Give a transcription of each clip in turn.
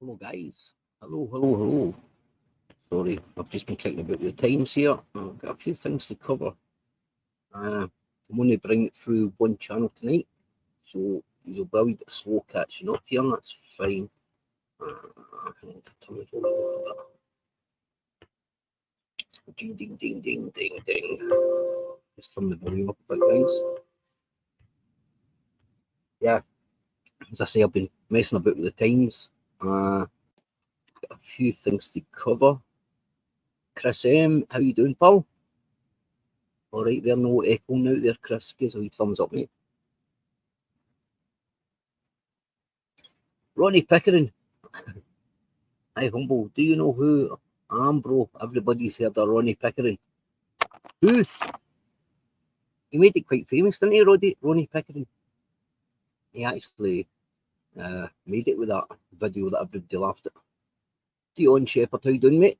Hello, guys. Hello, hello, hello. Sorry, I've just been kicking about the times here. I've got a few things to cover. I'm only bringing it through one channel tonight, so you'll be a wee bit slow catching up here, and that's fine. Ding, ding, ding, ding, ding, ding. Just turn the volume up a bit, guys. Yeah, as I say, I've been messing about with the times. Got a few things to cover. Chris M, how you doing, pal? All right there, no echoing out there, Chris. Gives a wee thumbs up, mate. Ronnie Pickering. Hi, Humble. Do you know who I am, bro? Everybody's heard of Ronnie Pickering. Who? He made it quite famous, didn't he, Ronnie Pickering? He actually made it with that video that everybody laughed at. Dion Shepherd, how you doing, mate?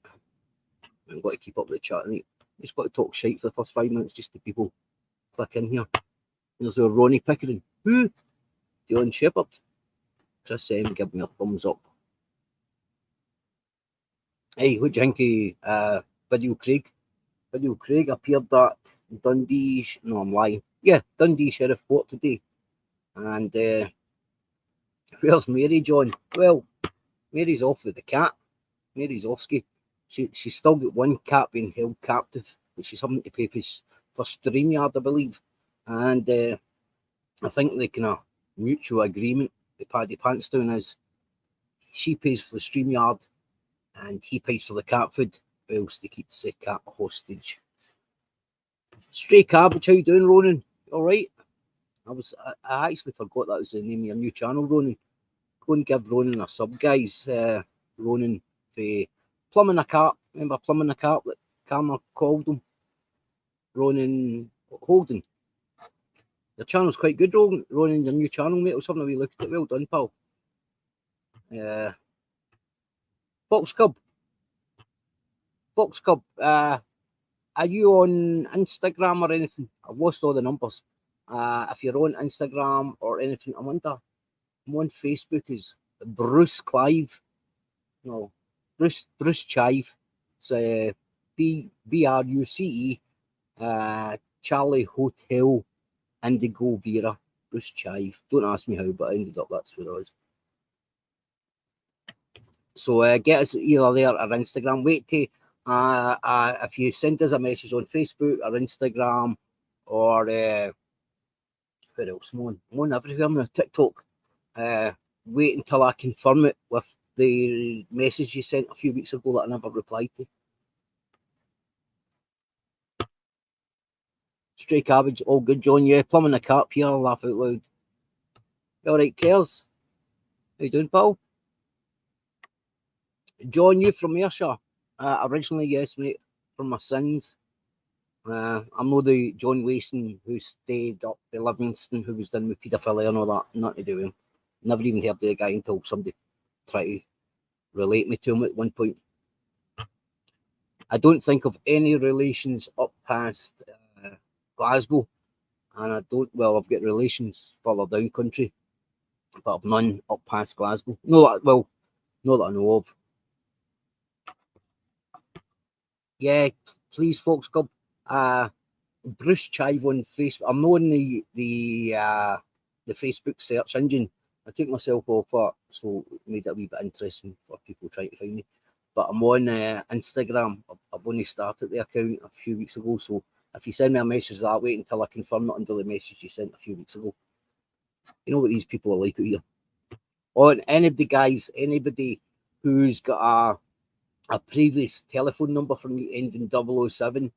I've got to keep up with the chat, mate. Just got to talk shite for the first 5 minutes just to people click in here. There's a Ronnie Pickering. Who? Dion Shepherd. Chris M, give me a thumbs up. Hey, what do you think of Video Craig? Video Craig appeared at Dundee, no, I'm lying. Yeah, Dundee Sheriff Court today. And where's Mary, John? Well, Mary's off with the cat. Mary's offski. She's still got one cat being held captive, but she's having to pay for StreamYard, I believe. And I think the kind of mutual agreement with Paddy Pantsdown is she pays for the StreamYard and he pays for the cat food, whilst he keeps the cat hostage. Stray Cabbage, how you doing, Ronan? All right? I actually forgot that was the name of your new channel, Ronan. Go and give Ronan a sub, guys. Ronan for Plumbing a Carp. Remember Plumbing a Carp that Karma called him? Ronan Holden. Your channel's quite good, Ronan. Your new channel, mate. I was having a wee look at it. Well done, pal. Fox Cub. Are you on Instagram or anything? I've lost all the numbers. If you're on Instagram or anything, I wonder. I'm on Facebook as Bruce Clive. No, Bruce Chive. It's BRUCE. Charlie Hotel Indigo Vera. Bruce Chive. Don't ask me how, but I ended up that's where I was. So get us either there or Instagram. Wait till if you send us a message on Facebook or Instagram or where else? I'm on everywhere. I'm on TikTok. Wait until I confirm it with the message you sent a few weeks ago that I never replied to. Stray Cabbage, all good, John. Yeah, Plumbing the Carp here. I'll laugh out loud. All right, Kels. How you doing, pal? John, you from Ayrshire? Originally, yes, mate, from my sins. I'm not the John Wasson who stayed up in Livingston, who was done with paedophilia and all that. Nothing to do with him. Never even heard of the guy until somebody tried to relate me to him at one point. I don't think of any relations up past Glasgow, and I don't. Well, I've got relations further down country, but I've none up past Glasgow. No, well, not that I know of. Yeah, please, Fox Club. Bruce Chive on Facebook. I'm not on the Facebook search engine. I took myself off that, so it made it a wee bit interesting for people trying to find me. But I'm on Instagram. I've only started the account a few weeks ago, so if you send me a message that, wait until I confirm it under the message you sent a few weeks ago. You know what these people are like out here. On anybody who's got a previous telephone number from me ending 007,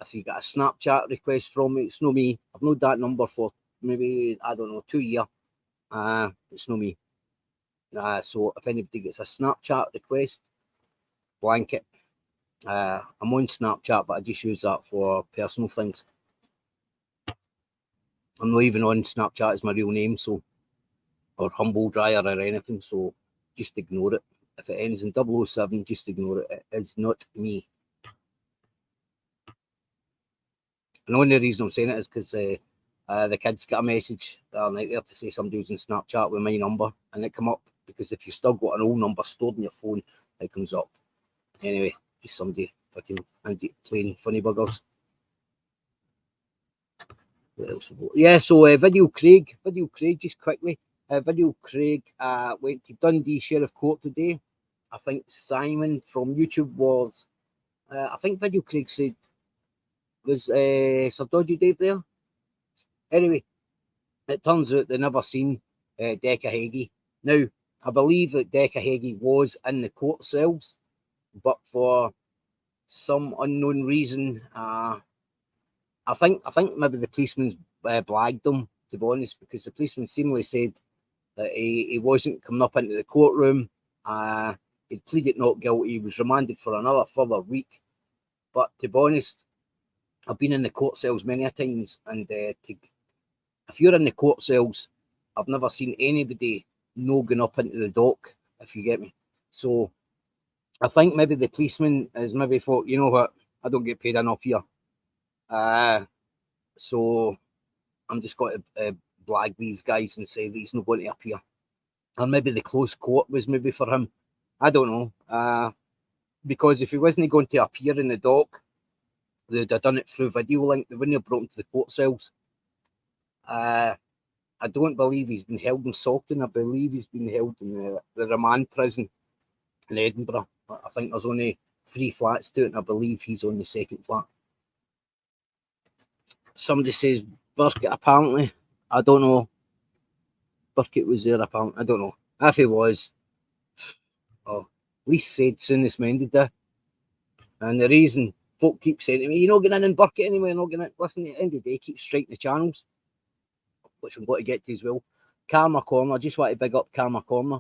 if you get a Snapchat request from me, it's not me. I've known that number for maybe, I don't know, 2 years. It's not me. So if anybody gets a Snapchat request, blanket. I'm on Snapchat, but I just use that for personal things. I'm not even on Snapchat as my real name, so, or Humble Dryer or anything, so just ignore it. If it ends in 007, just ignore it. It is not me. And the only reason I'm saying it is because the kids got a message the other night there to say somebody was in Snapchat with my number, and it come up because if you've still got an old number stored in your phone, it comes up. Anyway, just somebody fucking playing funny buggers. What else? Yeah, so Video Craig, just quickly. Video Craig went to Dundee Sheriff Court today. I think Simon from YouTube was, I think Video Craig said, was Sir Dodgy Dave there? Anyway, it turns out they never seen Decca Heggie. Now, I believe that Decca Heggie was in the court cells, but for some unknown reason, I think maybe the policeman blagged him, to be honest, because the policeman seemingly said that he wasn't coming up into the courtroom. He'd pleaded not guilty. He was remanded for another further week. But to be honest, I've been in the court cells many a times, and if you're in the court cells, I've never seen anybody no going up into the dock, if you get me. So I think maybe the policeman has maybe thought, you know what, I don't get paid enough here. So I'm just going to blag these guys and say that he's not going to appear. Or maybe the close court was maybe for him. I don't know. Because if he wasn't going to appear in the dock, they'd have done it through video link. They wouldn't have brought him to the court cells. I don't believe he's been held in Salton. I believe he's been held in the remand prison in Edinburgh. I think there's only 3 flats to it, and I believe he's on the 2nd flat. Somebody says Burkett, apparently. I don't know. Burkett was there, apparently. I don't know. If he was, at least said soonest mended there. And the reason folk keep saying to me, you're not getting in Burkett anyway, you're not getting in. Listen, at the end of the day, keep striking the channels, which I'm going to get to as well. Karma Corner, just want to big up Karma Corner.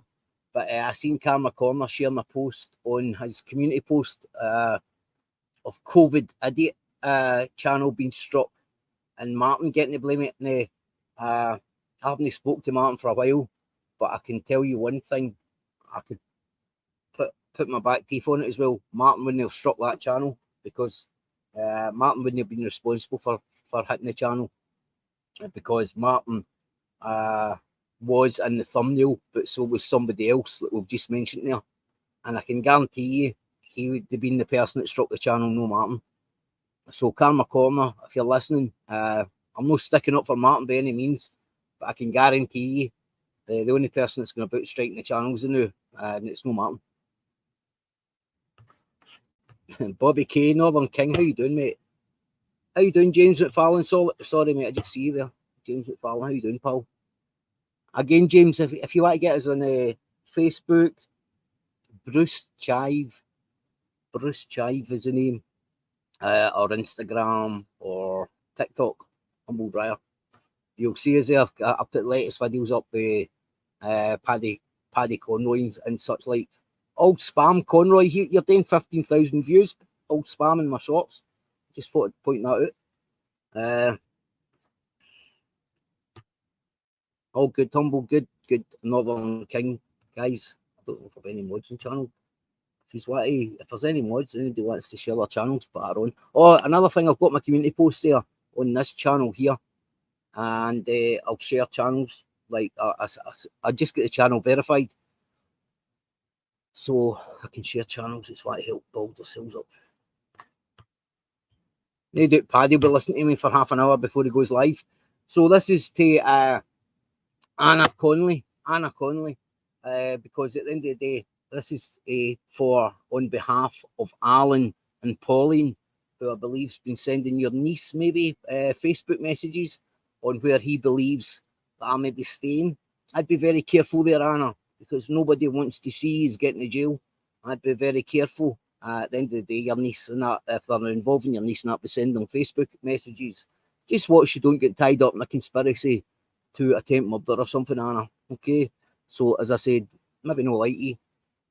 But I seen Karma Corner sharing a post on his community post of COVID Idiot channel being struck, and Martin getting to blame it. And I haven't spoke to Martin for a while, but I can tell you one thing, I could put my back teeth on it as well. Martin wouldn't have struck that channel, because Martin wouldn't have been responsible for hitting the channel, because Martin was in the thumbnail, but so was somebody else that we've just mentioned there. And I can guarantee you, he would have been the person that struck the channel, no Martin. So Karma Corner, if you're listening, I'm not sticking up for Martin by any means, but I can guarantee you, the only person that's going to be striking the channels now, and it's no Martin. Bobby K, Northern King, how you doing, mate? How you doing, James McFarlane? Sorry, mate, I just see you there. James McFarlane, how you doing, pal? Again, James, if you want to get us on Facebook, Bruce Chive is the name, or Instagram, or TikTok, Humble Briar. You'll see us there. I put the latest videos up with Paddy Conroy and such like. Old spam Conroy, you're doing 15,000 views. Old spam in my shorts. Just thought I'd point that out. All good, Humble, good. Northern King, guys. I don't know if I've any mods on channel. If there's any mods, anybody wants to share their channels, put that on. Oh, another thing, I've got my community post there on this channel here, and I'll share channels. Like I just get the channel verified, so I can share channels. It's why I help build ourselves up. No doubt Paddy will be listening to me for half an hour before he goes live. So this is to Anna Connolly, because at the end of the day, this is on behalf of Alan and Pauline, who I believe has been sending your niece maybe Facebook messages on where he believes that I may be staying. I'd be very careful there, Anna, because nobody wants to see you getting to jail. I'd be very careful. At the end of the day, your niece and that, if they're involving your niece and that, be sending Facebook messages. Just watch you don't get tied up in a conspiracy to attempt murder or something, Anna. Okay? So, as I said, maybe no like you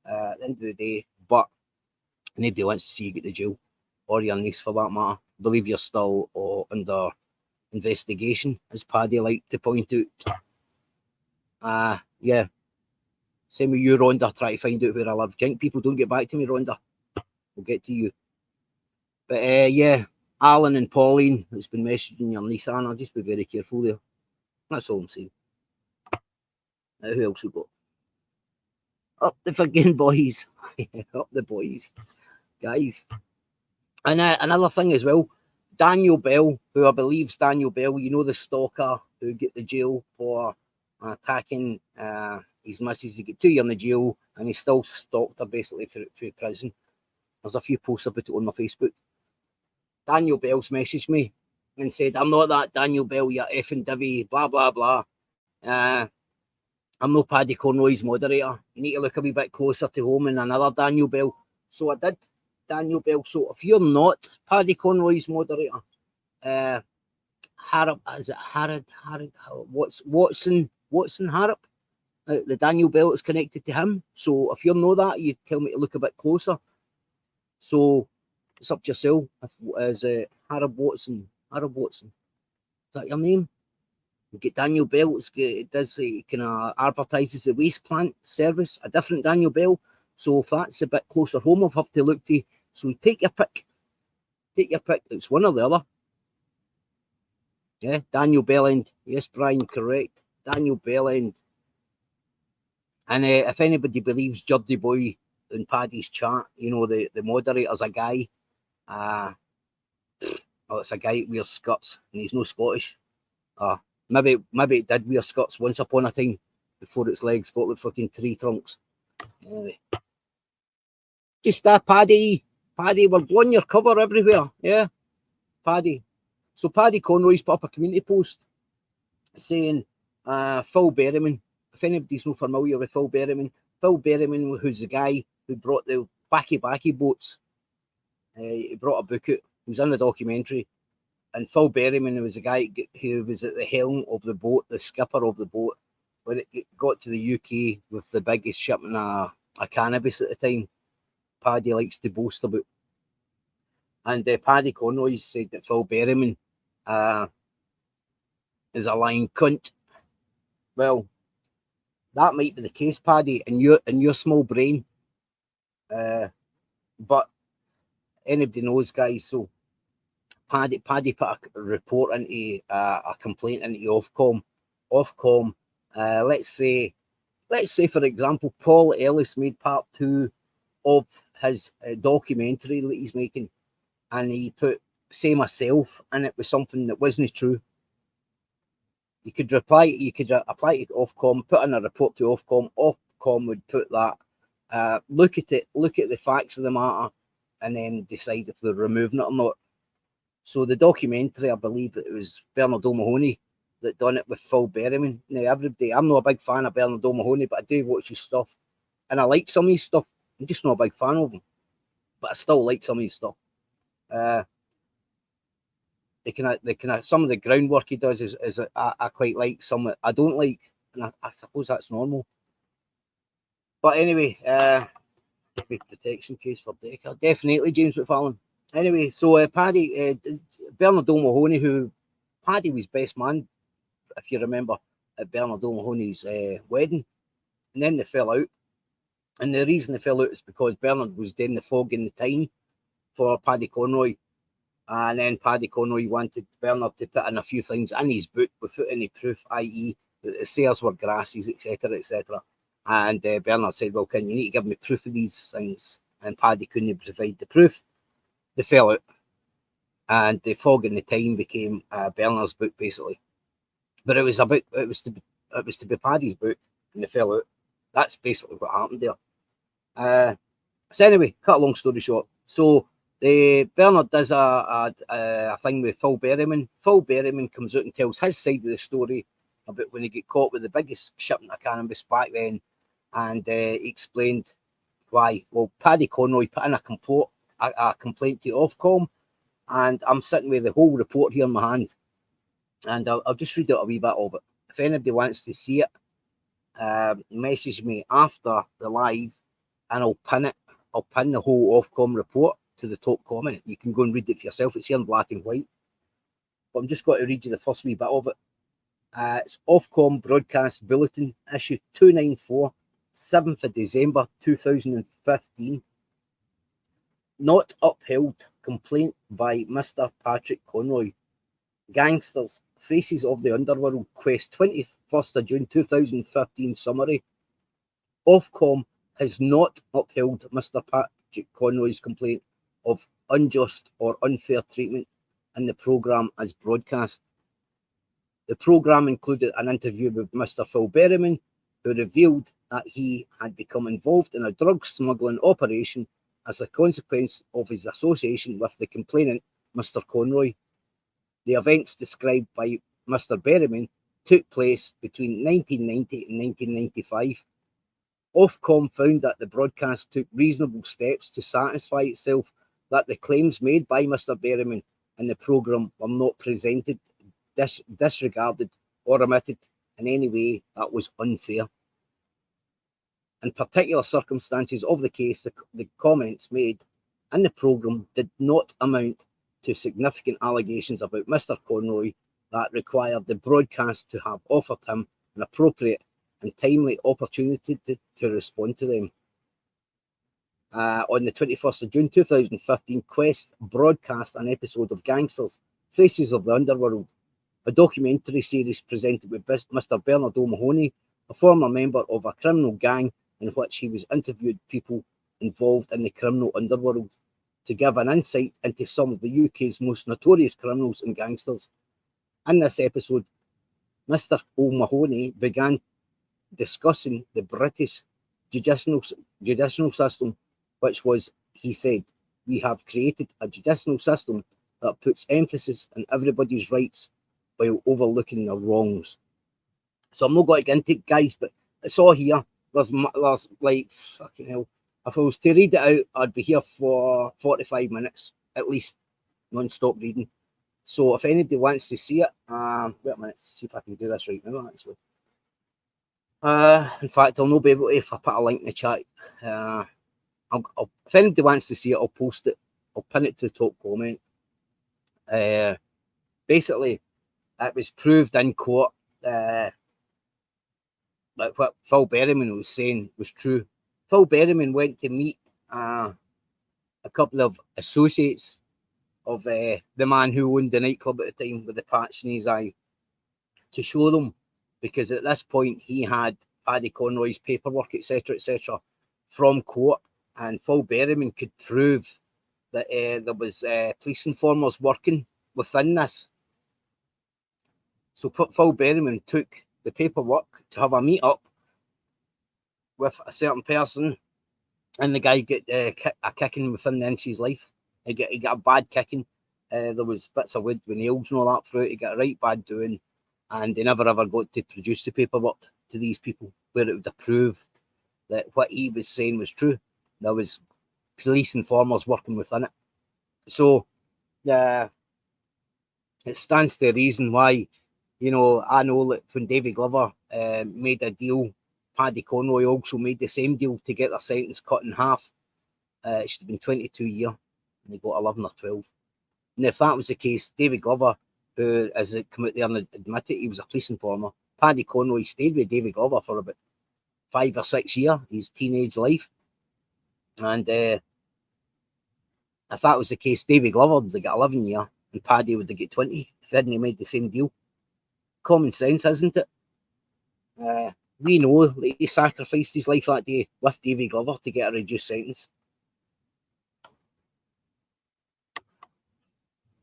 at the end of the day, but nobody wants to see you get to jail, or your niece for that matter. I believe you're still under investigation, as Paddy liked to point out. Yeah. Same with you, Rhonda, try to find out where I live. Drink people don't get back to me, Rhonda. We'll get to you. But yeah, Alan and Pauline has been messaging your niece Anna. Just be very careful there. That's all I'm saying. Who else we got? Up the fucking boys. Up the boys. Guys. And another thing as well, Daniel Bell, who I believe's Daniel Bell, you know, the stalker who get the jail for attacking his missus. He got 2 years in the jail and he still stalked her basically through prison. There's a few posts about it on my Facebook. Daniel Bell's messaged me and said, I'm not that Daniel Bell, you effing divvy, blah, blah, blah. I'm no Paddy Conroy's moderator. You need to look a wee bit closer to home and another Daniel Bell. So I did, Daniel Bell. So if you're not Paddy Conroy's moderator, Harrop, is it Harrod, Watson Harrop? The Daniel Bell is connected to him. So if you know that, you tell me to look a bit closer. So it's up to yourself. As Harrop Watson. Is that your name? You get Daniel Bell. It does kind of advertises the waste plant service. A different Daniel Bell. So if that's a bit closer home, I'll have to look to. So take your pick. Take your pick. It's one or the other. Yeah, Daniel Bellend. Yes, Brian, correct. Daniel Bellend. And if anybody believes Juddy Boy in Paddy's chat, you know, the moderator's a guy. It's a guy that wears skirts and he's no Scottish. Maybe it did wear skirts once upon a time before its legs got like fucking tree trunks. Anyway. Just Paddy, we're blowing your cover everywhere. Yeah, Paddy. So Paddy Conroy's put up a community post saying Phil Berrimen. If anybody's not familiar with Phil Berrimen, who's the guy who brought the backy boats. He brought a book out. He was in the documentary. And Phil Berrimen was the guy who was at the helm of the boat, the skipper of the boat, when it got to the UK with the biggest shipment of cannabis at the time. Paddy likes to boast about. And Paddy Conroy said that Phil Berrimen is a lying cunt. Well, that might be the case, Paddy, in your small brain. But anybody knows, guys. So Paddy put a report into a complaint into Ofcom. Let's say for example, Paul Ellis made part 2 of his documentary that he's making, and he put "say myself" and it was something that wasn't true. You could apply to Ofcom, put in a report to Ofcom. Ofcom would put that, look at the facts of the matter, and then decide if they're removing it or not. So the documentary, I believe that it was Bernard O'Mahony that done it with Phil Berrimen. Now, everybody, I'm not a big fan of Bernard O'Mahony, but I do watch his stuff, and I like some of his stuff. I'm just not a big fan of him, but I still like some of his stuff. Some of the groundwork he does is I quite like. Some I don't like, and I suppose that's normal. But anyway, protection case for Decker, definitely James McFarlane. Anyway, so Bernard O'Mahony, who Paddy was best man, if you remember, at Bernard O'Mahony's wedding, and then they fell out. And the reason they fell out is because Bernard was doing the fogging the time for Paddy Conroy. And then Paddy Conroy wanted Bernard to put in a few things in his book without any proof, i.e. that the stairs were grasses, etc., etc. And Bernard said, well, can you need to give me proof of these things? And Paddy couldn't provide the proof. They fell out. And the fog in the time became Bernard's book, basically. But it was to be Paddy's book, and they fell out. That's basically what happened there. So anyway, cut a long story short. So Bernard does a thing with Phil Berrimen. Phil Berrimen comes out and tells his side of the story about when he got caught with the biggest shipment of cannabis back then, and he explained why. Well, Paddy Conroy put in a complaint to Ofcom, and I'm sitting with the whole report here in my hand, and I'll just read out a wee bit of it. If anybody wants to see it, message me after the live, and I'll pin it. I'll pin the whole Ofcom report to the top comment. You can go and read it for yourself. It's here in black and white. But I'm just going to read you the first wee bit of it. It's Ofcom Broadcast Bulletin, issue 294, 7th of December 2015. Not upheld. Complaint by Mr. Patrick Conroy. Gangsters, Faces of the Underworld, Quest, 21st of June 2015 summary. Ofcom has not upheld Mr. Patrick Conroy's complaint of unjust or unfair treatment in the programme as broadcast. The programme included an interview with Mr. Phil Berrimen, who revealed that he had become involved in a drug smuggling operation as a consequence of his association with the complainant, Mr. Conroy. The events described by Mr. Berrimen took place between 1990 and 1995. Ofcom found that the broadcast took reasonable steps to satisfy itself that the claims made by Mr. Berrimen in the programme were not presented, disregarded, or omitted in any way that was unfair. In particular circumstances of the case, the comments made in the programme did not amount to significant allegations about Mr. Conroy that required the broadcast to have offered him an appropriate and timely opportunity to respond to them. On the 21st of June 2015, Quest broadcast an episode of Gangsters, Faces of the Underworld, a documentary series presented with Mr. Bernard O'Mahony, a former member of a criminal gang, in which he was interviewed people involved in the criminal underworld to give an insight into some of the UK's most notorious criminals and gangsters. In this episode, Mr. O'Mahony began discussing the British judicial system, which was, he said, "We have created a judicial system that puts emphasis on everybody's rights while overlooking their wrongs." So I'm not going to get into it, guys, but it's all here. There's like, fucking hell. If I was to read it out, I'd be here for 45 minutes, at least, non-stop reading. So if anybody wants to see it, wait a minute, see if I can do this right now, actually. In fact, I'll not be able to if I put a link in the chat. If anybody wants to see it, I'll post it. I'll pin it to the top comment. Basically, it was proved in court that what Phil Berrimen was saying was true. Phil Berrimen went to meet a couple of associates of the man who owned the nightclub at the time with the patch in his eye to show them, because at this point he had Paddy Conroy's paperwork, etc., from court, and Phil Berrimen could prove that there was police informers working within this. So Phil Berrimen took the paperwork to have a meet up with a certain person, and the guy got a kicking within the inch of his life. He got a bad kicking. There was bits of wood with nails and all that through it. He got a right bad doing, and they never ever got to produce the paperwork to these people where it would have proved that what he was saying was true. There was police informers working within it. So it stands to reason why, you know, I know that when David Glover made a deal, Paddy Conroy also made the same deal to get their sentence cut in half. It should have been 22 years, and they got 11 or 12. And if that was the case, David Glover, who, as it come out there and admitted, he was a police informer, Paddy Conroy stayed with David Glover for about 5 or 6 years, his teenage life. And if that was the case, David Glover would have got 11 years, and Paddy would have got 20 if he hadn't made the same deal. Common sense, isn't it? We know that he sacrificed his life that day with David Glover to get a reduced sentence.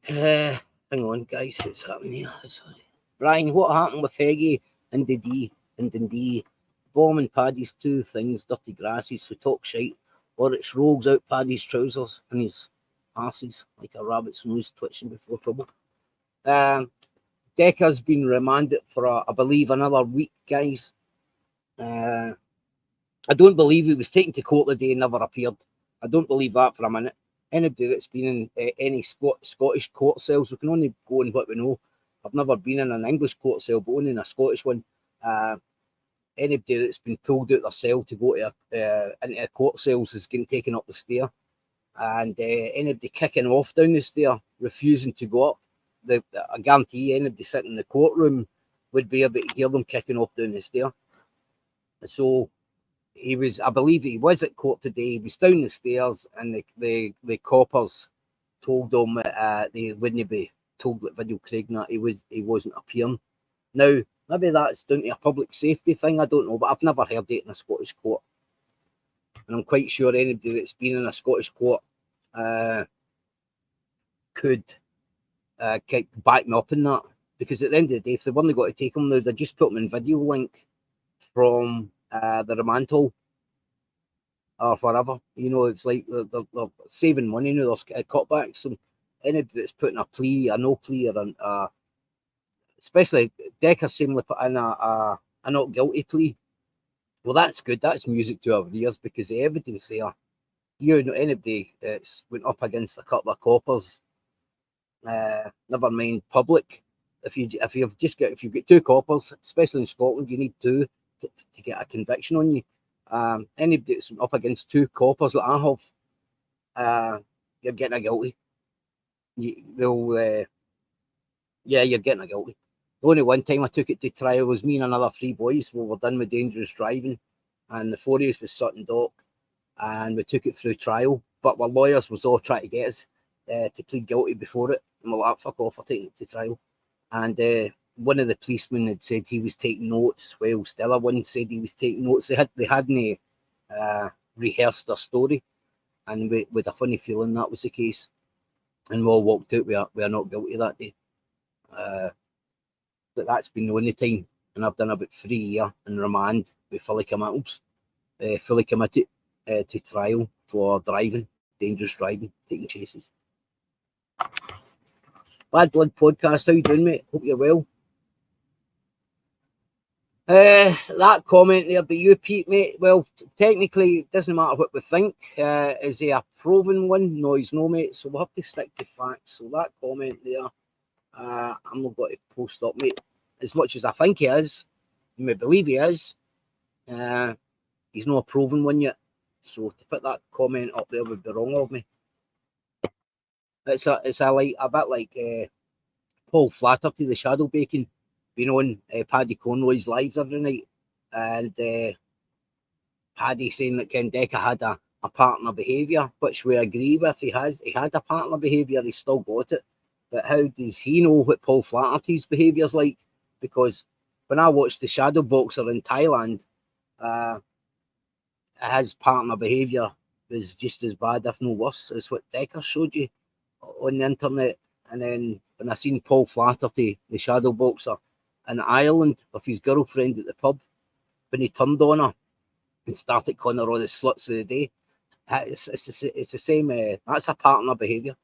Hang on, guys, what's happening here? Sorry. Brian, what happened with Heggie and Dundee? Bombing Paddy's two things, dirty grasses who talk shite, or it's rogues out Paddy's trousers and his arses like a rabbit's nose twitching before trouble. Decca's been remanded for, I believe, another week, guys. I don't believe he was taken to court the day and never appeared. I don't believe that for a minute. Anybody that's been in any Scottish court cells, we can only go on what we know. I've never been in an English court cell, but only in a Scottish one. Anybody that's been pulled out their cell to go to into a court cells is getting taken up the stair. And anybody kicking off down the stair, refusing to go up, I guarantee anybody sitting in the courtroom would be able to hear them kicking off down the stair. So I believe he was at court today. He was down the stairs, and the coppers told him they wouldn't be told that Video Craig that he wasn't appearing. Now, maybe that's down to a public safety thing, I don't know, but I've never heard it in a Scottish court. And I'm quite sure anybody that's been in a Scottish court could back me up in that. Because at the end of the day, if they've only got to take them now, they just put them in video link from the remand hall or whatever. It's like they're saving money now. There's cutbacks. So anybody that's putting a plea, a no plea, or especially Decker seemingly put in a not guilty plea. Well, that's good. That's music to our ears because the evidence there. Anybody that's went up against a couple of coppers, never mind public. If you've got two coppers, especially in Scotland, you need two to get a conviction on you. Anybody that's up against two coppers that I have, you're getting a guilty. You're getting a guilty. The only one time I took it to trial was me and another three boys. We were done with dangerous driving, and the four of us was Sutton Dock, and we took it through trial. But our lawyers was all trying to get us to plead guilty before it, and we're like, fuck off, we're taking it to trial. And one of the policemen had said he was taking notes, while still one said he was taking notes. They hadn't rehearsed their story, and we had a funny feeling that was the case. And we all walked out. We are not guilty that day. But that's been the only time, and I've done about 3 years in remand with fully committed to trial for driving, dangerous driving, taking chases. Bad Blood Podcast, how you doing, mate? Hope you're well. That comment there, but you, Pete, mate, well, technically, it doesn't matter what we think. Is he a proven one? No, he's no, mate, so we'll have to stick to facts. So that comment there, I'm not going to post up, mate. As much as I think he is, you may believe he is, he's not a proven one yet. So to put that comment up there would be wrong of me. It's a bit like Paul Flatterty, the shadow bacon, being on Paddy Conroy's lives every night, and Paddy saying that Ken Decker had a partner behaviour, which we agree with. He had a partner behaviour, he still got it. But how does he know what Paul Flatterty's behaviour's like? Because when I watched the shadow boxer in Thailand, his partner behaviour was just as bad, if no worse, as what Decker showed you on the internet. And then when I seen Paul Flatterty, the shadow boxer, in Ireland with his girlfriend at the pub, when he turned on her and started calling her all the sluts of the day, it's the same. That's a partner behaviour.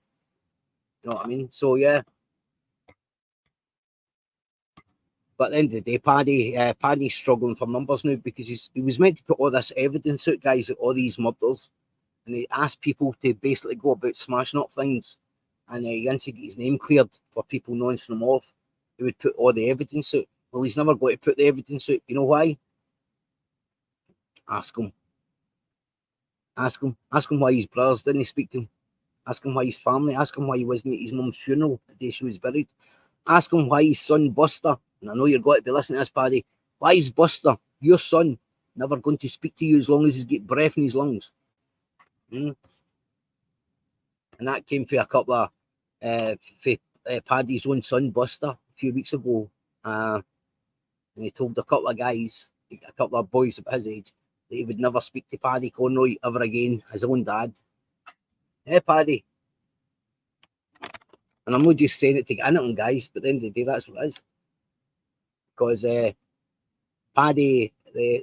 You know what I mean? So yeah. But at the end of the day, Paddy's struggling for numbers now because he was meant to put all this evidence out, guys, at all these murders, and he asked people to basically go about smashing up things, and once he get his name cleared for people knowing him off, he would put all the evidence out. Well, he's never going to put the evidence out. You know why? Ask him. Ask him why his brothers didn't speak to him. Ask him why his family. Ask him why he wasn't at his mum's funeral the day she was buried. Ask him why his son Buster, and I know you're going to be listening to this, Paddy, why is Buster, your son, never going to speak to you as long as he's got breath in his lungs? And that came for a couple of Paddy's own son Buster a few weeks ago, and he told a couple of guys, a couple of boys of his age, that he would never speak to Paddy Conroy ever again, his own dad. Hey, Paddy. And I'm not just saying it to get in at him, guys, but at the end of the day, that's what it is. Because Paddy,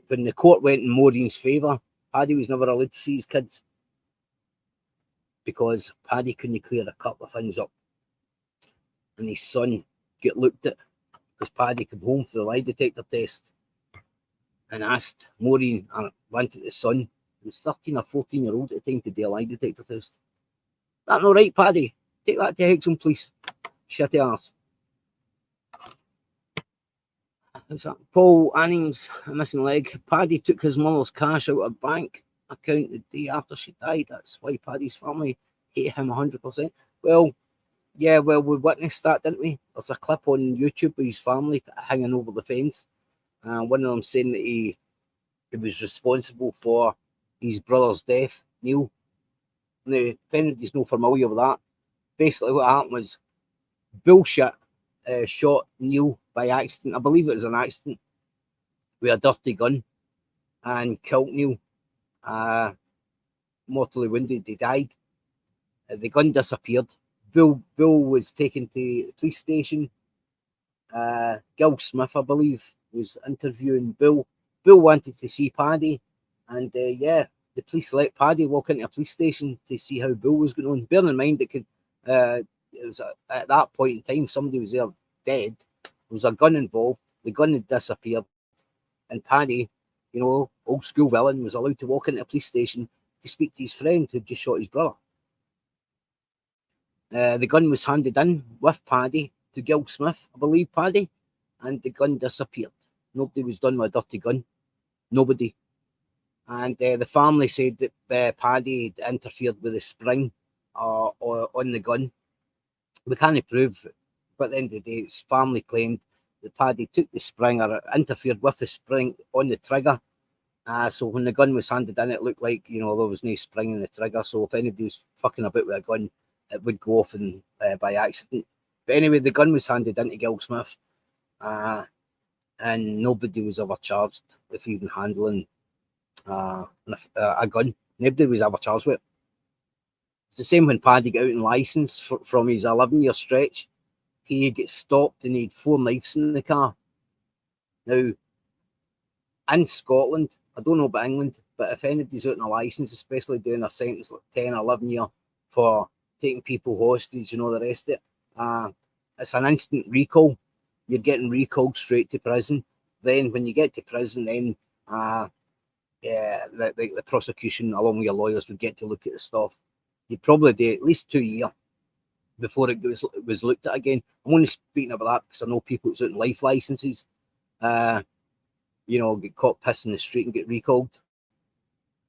when the court went in Maureen's favour, Paddy was never allowed to see his kids because Paddy couldn't clear a couple of things up. And his son got looked at because Paddy came home for the lie detector test and asked Maureen, and wanted the son, who was 13 or 14-year-old at the time, to do a lie detector test. That's not right, Paddy. Take that to Hexham Police. Shitty arse. Paul Anning's a missing leg. Paddy took his mother's cash out of her bank account the day after she died. That's why Paddy's family hate him 100%. Well, yeah, we witnessed that, didn't we? There's a clip on YouTube of his family hanging over the fence. One of them saying that he was responsible for his brother's death, Neil. Now, if anybody's not familiar with that, basically what happened was bullshit shot Neil by accident. I believe it was an accident with a dirty gun and killed Neil. mortally wounded. They died. The gun disappeared. Bill was taken to the police station. Gil Smith, I believe, was interviewing Bill. Bill wanted to see Paddy, and the police let Paddy walk into a police station to see how Bill was going on. Bearing in mind, it was at that point in time somebody was there dead. There was a gun involved. The gun had disappeared, and Paddy, old school villain, was allowed to walk into a police station to speak to his friend who'd just shot his brother. The gun was handed in with Paddy to Gil Smith, I believe, Paddy, and the gun disappeared. Nobody was done with a dirty gun. Nobody. And the family said that Paddy interfered with the spring on the gun. We can't prove it, but at the end of the day, his family claimed that Paddy took the spring or interfered with the spring on the trigger. So when the gun was handed in, it looked like, there was no spring in the trigger. So if anybody was fucking about with a gun, it would go off by accident. But anyway, the gun was handed in to Gil Smith, and nobody was ever charged with even handling a gun. Nobody was ever charged with it. It's the same when Paddy got out in licence from his 11-year stretch. He gets stopped and he had 4 knives in the car. Now, in Scotland, I don't know about England, but if anybody's out in a licence, especially doing a sentence like 10 or 11 year for taking people hostage and all the rest of it, it's an instant recall. You're getting recalled straight to prison. Then when you get to prison, then the prosecution along with your lawyers would get to look at the stuff. You'd probably do at least 2 years before it was looked at again. I'm only speaking about that because I know people who's out in life licenses, get caught pissing in the street and get recalled,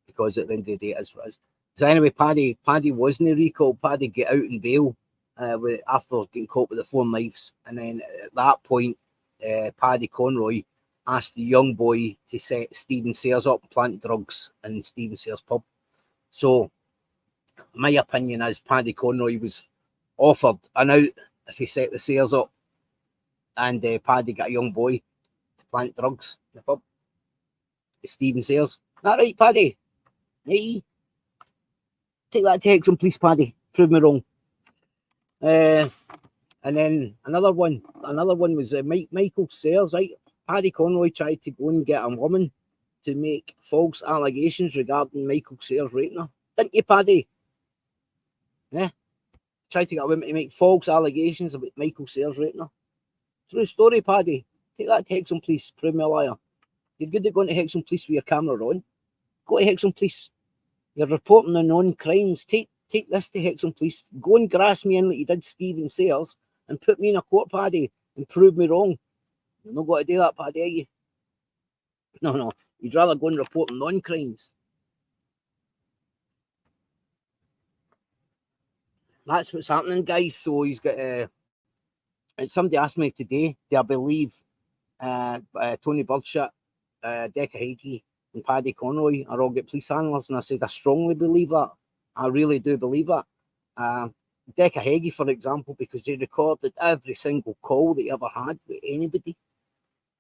because at the end of the day it is what it is. So anyway, Paddy wasn't recalled. Paddy got out in bail after getting caught with the 4 knives, and then at that point, Paddy Conroy asked the young boy to set Stephen Sayers up and plant drugs in Stephen Sayers' pub. So my opinion is Paddy Conroy was offered an out if he set the Sayers up, and Paddy got a young boy to plant drugs in the pub. Stephen Sayers. Is that right, Paddy? Hey, take that to Hexham, please, Paddy. Prove me wrong. And then another one was Michael Sayers, right? Paddy Conroy tried to go and get a woman to make false allegations regarding Michael Sayers raping her. Didn't you, Paddy? Yeah. Tried to get a woman to make false allegations about Michael Sayers raping her. True story, Paddy. Take that to Hexham Police. Prove me a liar. You're good at going to Hexham Police with your camera on. Go to Hexham Police. You're reporting on non-crimes. Take this to Hexham Police. Go and grass me in like you did Stephen Sayers and put me in a court, Paddy, and prove me wrong. You're not going to do that, Paddy, are you? No. You'd rather go and report on non-crimes. That's what's happening, guys. So he's got... somebody asked me today, do I believe Tony Birdshat, Decca Hagee, and Paddy Conroy are all get police handlers? And I said, I strongly believe that. I really do believe that. Decca Hagee, for example, because they recorded every single call they ever had with anybody.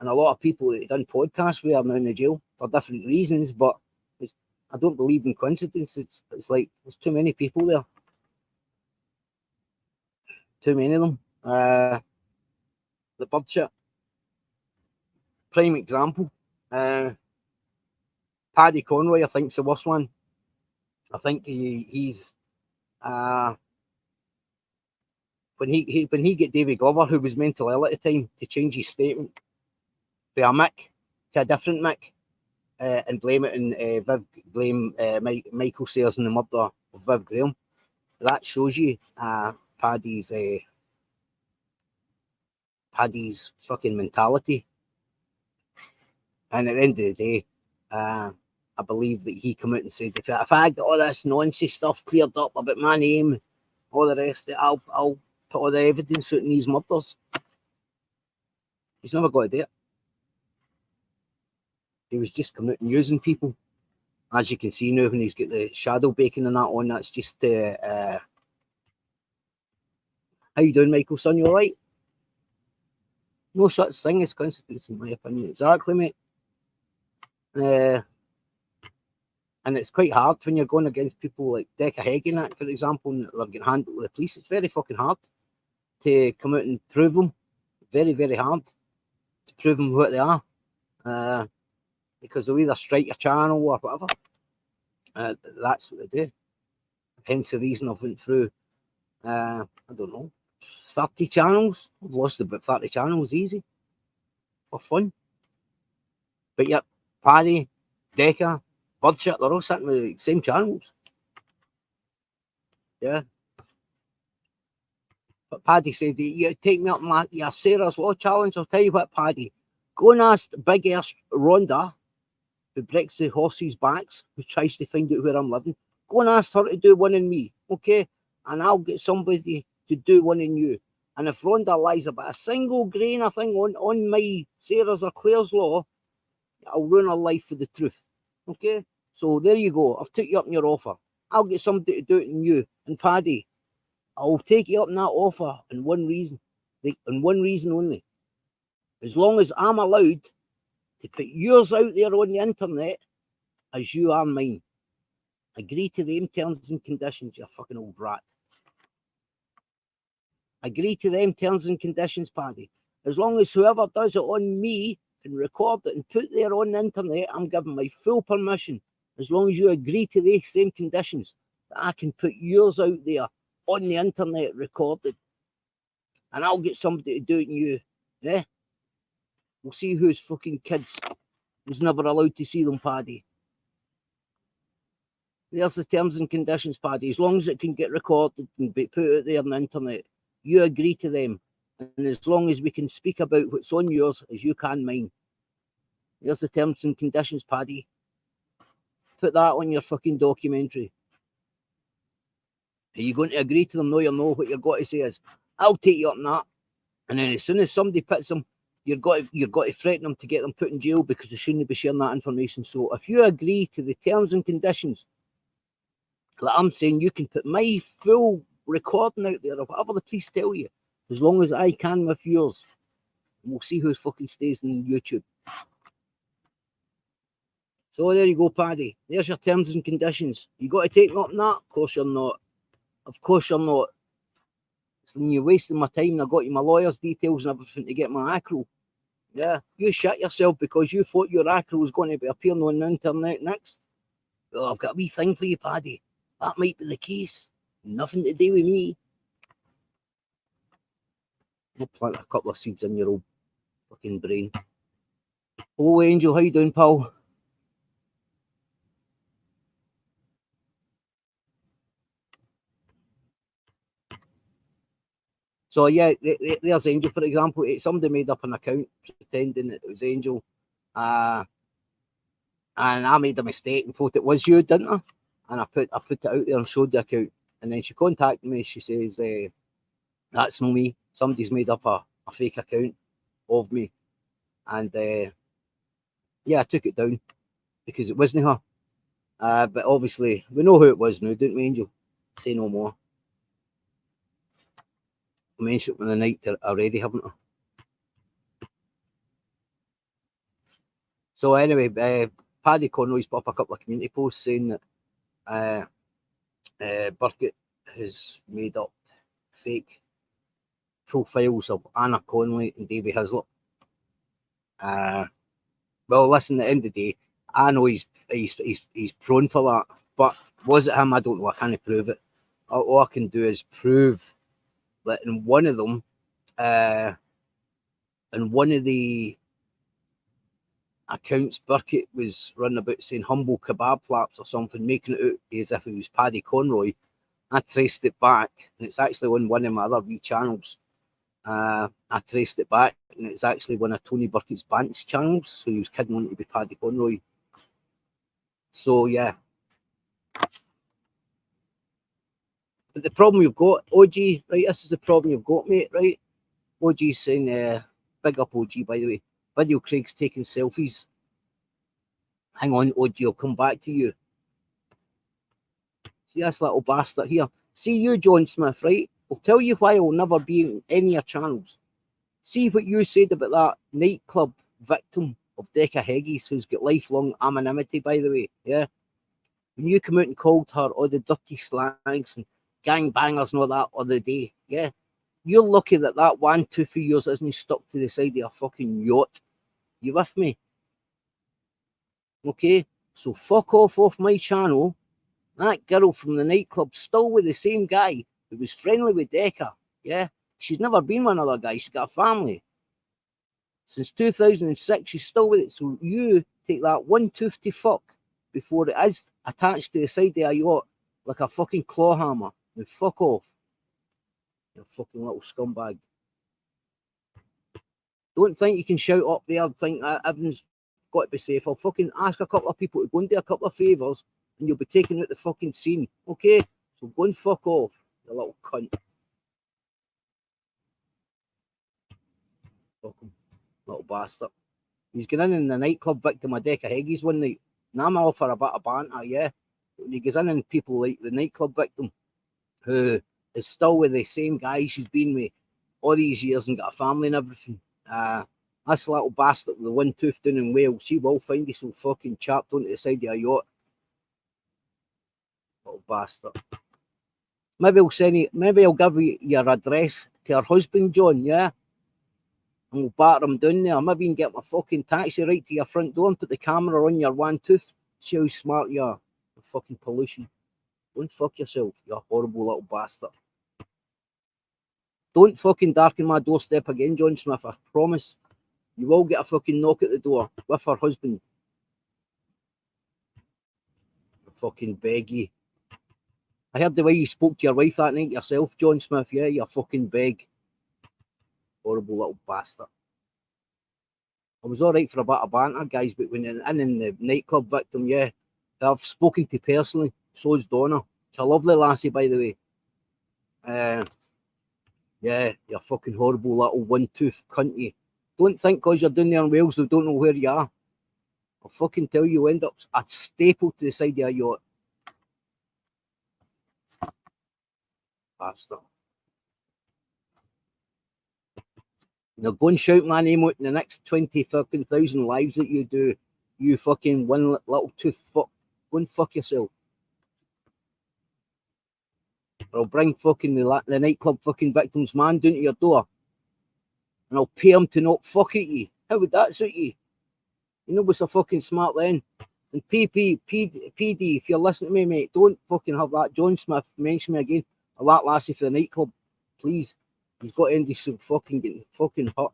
And a lot of people that done podcasts with are now in the jail for different reasons, but I don't believe in coincidence. It's like there's too many people there. Too many of them. The Birdshat, prime example. Paddy Conroy, I think, is the worst one. I think he's when he got David Glover, who was mentally ill at the time, to change his statement to a Mick, to a different Mick, and blame it on Michael Sayers and the murder of Viv Graham. That shows you Paddy's fucking mentality. And at the end of the day, I believe that he came out and said, if I get all this nonsense stuff cleared up about my name, all the rest of it, I'll put all the evidence out in these murders. He's never got to do it. He was just coming out and using people. As you can see now, when he's got the shadow bacon and that on, that's just how you doing, Michael, son? You all right? No such thing as coincidence, in my opinion. Exactly, mate. And it's quite hard when you're going against people like Decca Heggie and that, for example, and they're getting handled with the police. It's very fucking hard to come out and prove them. Very, very hard to prove them what they are. Because they'll either strike your channel or whatever. That's what they do. Hence the reason I've went through, I don't know, 30 channels. I've lost about 30 channels easy. For fun. But yep, Paddy, Decca, Birdshot, they're all sitting with the same channels. Yeah. But Paddy said, you take me up my Sarah's Law Challenge. I'll tell you what, Paddy. Go and ask Big Ass Rhonda, who breaks the horses' backs, who tries to find out where I'm living. Go and ask her to do one in me, okay? And I'll get somebody to do one in you. And if Rhonda lies about a single grain of thing on my Sarah's or Claire's Law, I'll ruin her life for the truth. Okay? So there you go. I've took you up on your offer. I'll get somebody to do it in you. And Paddy, I'll take you up on that offer in one reason. And one reason only. As long as I'm allowed to put yours out there on the internet as you are mine. Agree to them terms and conditions, you fucking old rat. Agree to them terms and conditions, Paddy. As long as whoever does it on me can record it and put it there on the internet, I'm giving my full permission. As long as you agree to the same conditions, that I can put yours out there on the internet recorded. And I'll get somebody to do it in you. Yeah? We'll see who's fucking kids who's never allowed to see them, Paddy. There's the terms and conditions, Paddy. As long as it can get recorded and be put out there on the internet, you agree to them. And as long as we can speak about what's on yours as you can mine. There's the terms and conditions, Paddy. Put that on your fucking documentary. Are you going to agree to them? No, you'll know what you've got to say is, I'll take you up on that. And then as soon as somebody puts them, you've got to threaten them to get them put in jail because they shouldn't be sharing that information. So if you agree to the terms and conditions, like I'm saying, you can put my full recording out there of whatever the police tell you, as long as I can with yours. And we'll see who fucking stays in YouTube. So there you go, Paddy. There's your terms and conditions. You got to take me up on that? Of course you're not. Of course you're not. So when you're wasting my time and I got you my lawyer's details and everything to get my acro. Yeah, you shit yourself because you thought your acro was going to be appearing on the internet next. Well, I've got a wee thing for you, Paddy. That might be the case. Nothing to do with me. I'll plant a couple of seeds in your old fucking brain. Hello, Angel. How you doing, pal? So yeah, there's Angel, for example. Somebody made up an account pretending that it was Angel. And I made a mistake and thought it was you, didn't I? And I put it out there and showed the account. And then she contacted me. She says, that's not me. Somebody's made up a fake account of me. And yeah, I took it down because it wasn't her. But obviously, we know who it was now, don't we, Angel? Say no more. I mentioned it in the night already, haven't I? So anyway, Paddy Conroy's put up a couple of community posts saying that Burkett has made up fake profiles of Anna Connolly and Davy Hislop. Well, listen, at the end of the day, I know he's prone for that, but was it him? I don't know. I can't prove it. All I can do is prove that in one of them, in one of the accounts, Burkett was running about saying humble kebab flaps or something, making it out as if it was Paddy Conroy. I traced it back, and it's actually on one of my other wee channels. I traced it back, and it's actually one of Tony Burkett's Bant's channels, so he was kidding on to be Paddy Conroy. So, yeah. But the problem you've got, OG, right, this is the problem you've got, mate, right? OG's saying, big up OG, by the way. Video Craig's taking selfies. Hang on, OG, I'll come back to you. See this little bastard here? See you, John Smith, right? I'll tell you why I'll never be in any of your channels. See what you said about that nightclub victim of Decca Heggies who's got lifelong anonymity, by the way, yeah? When you come out and called her all the dirty slangs and gangbangers and all that other day, yeah, you're lucky that that 1 tooth of yours isn't stuck to the side of a fucking yacht. You with me? Okay, so fuck off my channel. That girl from the nightclub still with the same guy who was friendly with Decca. Yeah, she's never been with another guy. She's got a family. Since 2006, she's still with it. So you take that 1 tooth to fuck before it is attached to the side of a yacht like a fucking claw hammer. Now fuck off. You fucking little scumbag. Don't think you can shout up there and think that everyone's got to be safe. I'll fucking ask a couple of people to go and do a couple of favours and you'll be taken out the fucking scene. Okay? So go and fuck off, you little cunt. Fucking little bastard. He's going in the nightclub victim of Deca Heggies one night. And I'm all for a bit of banter, yeah. When he goes in and people like the nightclub victim who is still with the same guy she's been with all these years and got a family and everything. This little bastard with the 1 tooth down in Wales, she will find you so fucking chapped onto the side of a yacht. Little bastard. Maybe I'll send you, maybe I'll give you your address to her husband, John, yeah? And we'll batter him down there. Maybe you can get my fucking taxi right to your front door and put the camera on your 1 tooth. See how smart you are. The fucking pollution. Don't fuck yourself, you horrible little bastard. Don't fucking darken my doorstep again, John Smith, I promise. You will get a fucking knock at the door with her husband. I fucking beg you. I heard the way you spoke to your wife that night yourself, John Smith, yeah, you fucking beg. Horrible little bastard. I was alright for a bit of banter, guys, but when in the nightclub victim, yeah, I've spoken to personally, so is Donna. She's a lovely lassie, by the way. Yeah, you're fucking horrible little 1 tooth cunt, you. Don't think because you're down there in Wales they don't know where you are. I'll fucking tell you, end up a staple to the side of a yacht. Bastard. Now go and shout my name out in the next 20 fucking thousand lives that you do. You fucking 1 little tooth fuck. Go and fuck yourself. Or I'll bring fucking the nightclub fucking victim's man down to your door. And I'll pay him to not fuck at you. How would that suit you? You know what's a fucking smart then? And PD, if you're listening to me, mate, don't fucking have that John Smith mention me again. Or that lassie for the nightclub. Please. He's got to end this fucking getting fucking hurt.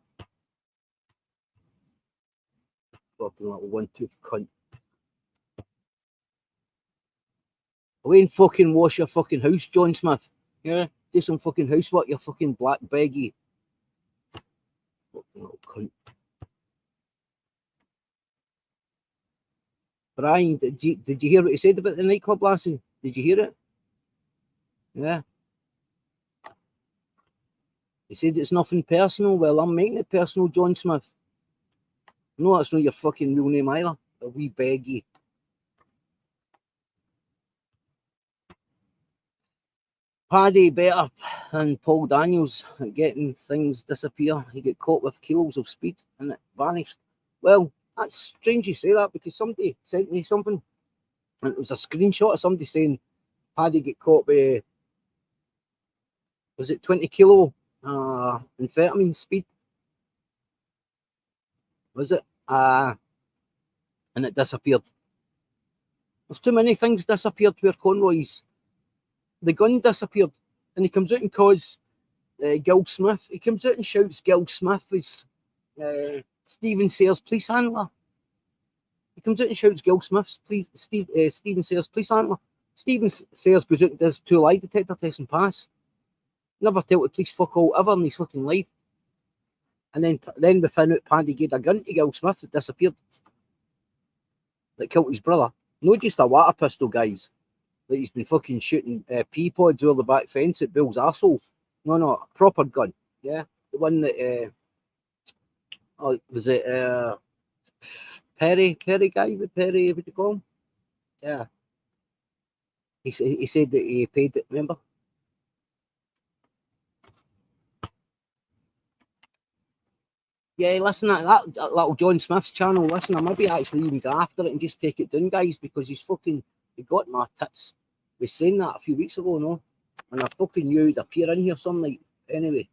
Fucking little 1 tooth cunt. Away and fucking wash your fucking house, John Smith. Yeah? Do some fucking housework, you fucking black beggy. Fucking little cunt. Brian, did you hear what he said about the nightclub lassie? Did you hear it? Yeah. He said it's nothing personal. Well, I'm making it personal, John Smith. No, that's not your fucking real name either. A wee beggy. Paddy better than Paul Daniels at getting things disappear. He got caught with kilos of speed and it vanished. Well, that's strange you say that because somebody sent me something and it was a screenshot of somebody saying Paddy get caught with, was it 20 kilo amphetamine speed? Was it? And it disappeared. There's too many things disappeared where Conroy's. The gun disappeared and he comes out and calls Gil Smith. He comes out and shouts Gil Smith is Stephen Sayers police handler. He comes out and shouts Gil Smith's Stephen Sayers police handler. Stephen Sayers goes out and does 2 lie detector tests and pass. Never tell the police fuck all ever in his fucking life. And then we found out Paddy gave a gun to Gil Smith that disappeared. That killed his brother. Not just a water pistol, guys. That he's been fucking shooting pea pods over the back fence at Bill's arsehole. No, a proper gun. Yeah. The one that was it Perry guy, the Perry, what do you call him? Yeah. He said that he paid it, remember? Yeah, listen to that little John Smith's channel. Listen, I maybe actually even go after it and just take it down, guys, because he's fucking He got my tits. We saying that a few weeks ago, no? And I fucking knew he'd appear in here some night. Anyway.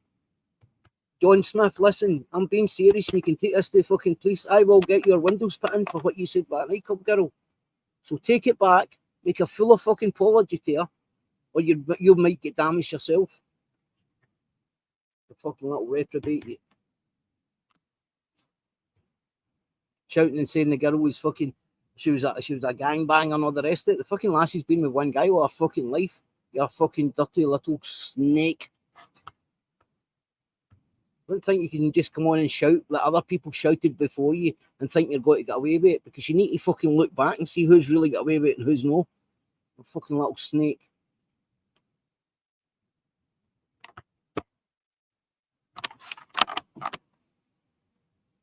John Smith, listen, I'm being serious and you can take this to fucking police. I will get your windows put in for what you said about a nightclub girl. So take it back, make a full of fucking apology to her, or you might get damaged yourself. The fucking little reprobate. Shouting and saying the girl was fucking, she was a gangbanger and all the rest of it. The fucking lassie's been with one guy all her fucking life. You're a fucking dirty little snake. I don't think you can just come on and shout like other people shouted before you and think you're going to get away with it, because you need to fucking look back and see who's really got away with it and who's no. A fucking little snake.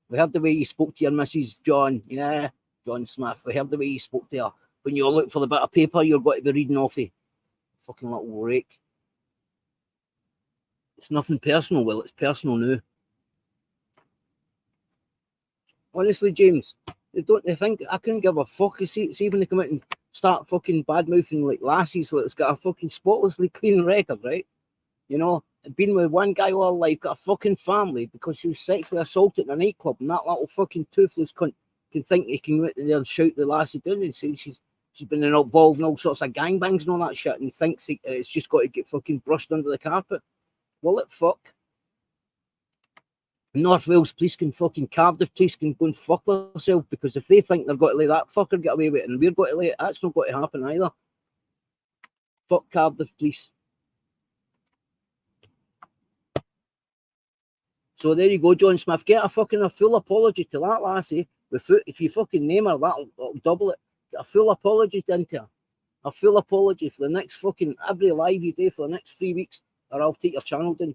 We heard the way you spoke to your Mrs. John. Yeah, John Smith. We heard the way you spoke to her. When you were looking for the bit of paper you're going to be reading off of. Fucking little rake. It's nothing personal. Well, it's personal now. Honestly, James, they think I couldn't give a fuck. See when they come out and start fucking bad mouthing like lassies, so it's got a fucking spotlessly clean record, right? You know, been with one guy all her life, got a fucking family because she was sexually assaulted in a nightclub, and that little fucking toothless cunt can think he can go out there and shout the lassie down and say she's been involved in all sorts of gangbangs and all that shit, and thinks it's just got to get fucking brushed under the carpet. Well, it fuck. North Wales police can fucking Cardiff police can go and fuck themselves, because if they think they're going to let that fucker get away with it and we're going to let it, that's not going to happen either. Fuck Cardiff police. So there you go, John Smith. Get a full apology to that lassie. If you fucking name her, that'll double it. Get a full apology into her. A full apology for the next fucking every live you do for the next 3 weeks, or I'll take your channel down.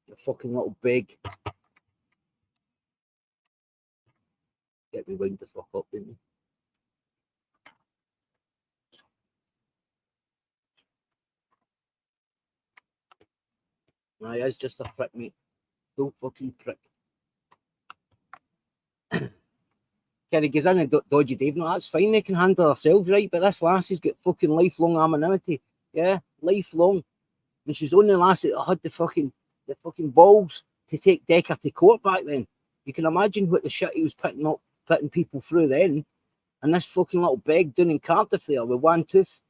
You fucking little big. Get me wound the fuck up, didn't you? Nah, he is just a prick, mate. Full fucking prick. Kerry goes in and dodgy Dave. No, that's fine. They can handle themselves, right? But this lassie's got fucking lifelong anonymity. Yeah, lifelong. And she's the only lassie that had the fucking balls to take Decker to court back then. You can imagine what the shit he was putting people through then. And this fucking little beg down in Cardiff there with one tooth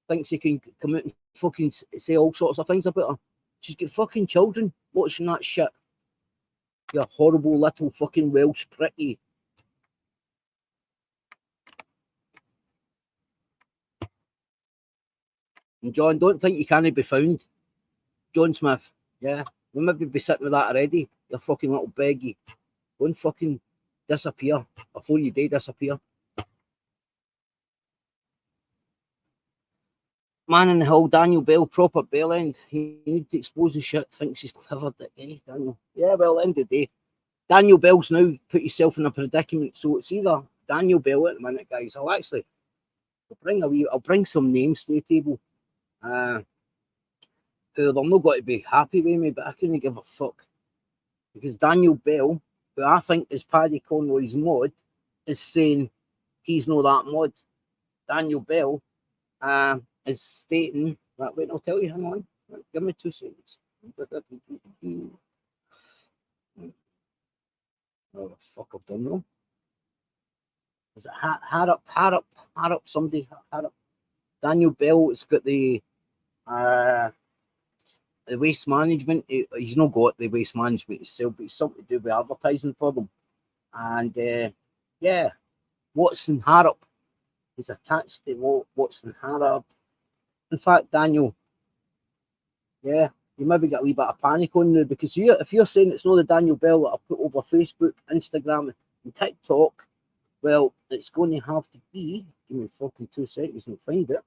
thinks he can come out and fucking say all sorts of things about her. She's got fucking children watching that shit. You horrible little fucking Welsh pricky. And John, don't think you can't be found. John Smith, yeah. We maybe be sitting with that already. You fucking little beggy. Go and fucking disappear before you do disappear. Man in the hill, Daniel Bell, proper bell end. He needs to expose the shit, thinks he's clever. Daniel. Yeah, well, end of the day. Daniel Bell's now put himself in a predicament, so it's either Daniel Bell at the minute, guys. I'll bring some names to the table. Who they're not going to be happy with me, but I couldn't give a fuck. Because Daniel Bell, who I think is Paddy Conroy's mod, is saying he's not that mod. Daniel Bell is stating that, wait, I'll tell you, hang on. Give me 2 seconds. Oh, fuck, I've done wrong. Is it Harrop, somebody, Harrop. Daniel Bell has got the waste management. He's not got the waste management itself, but it's something to do with advertising for them. And yeah, Watson Harrop is attached to Watson Harrop. In fact, Daniel, yeah, you maybe get a wee bit of panic on now, because if you're saying it's not the Daniel Bell that I put over Facebook, Instagram, and TikTok, well, it's going to have to be, give me fucking 2 seconds and find it.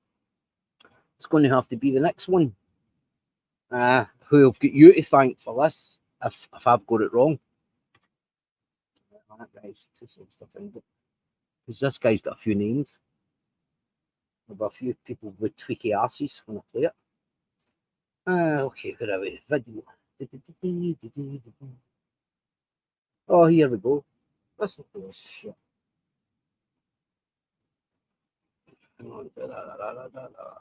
It's going to have to be the next one. Who I've got you to thank for this, if I've got it wrong. That guy's 2 seconds to find it. Because this guy's got a few names. There'll be a few people with tweaky arses when I play it. Okay, where are we? Video. Oh, here we go. Listen to this shit. Hang on. Da, da, da, da, da, da.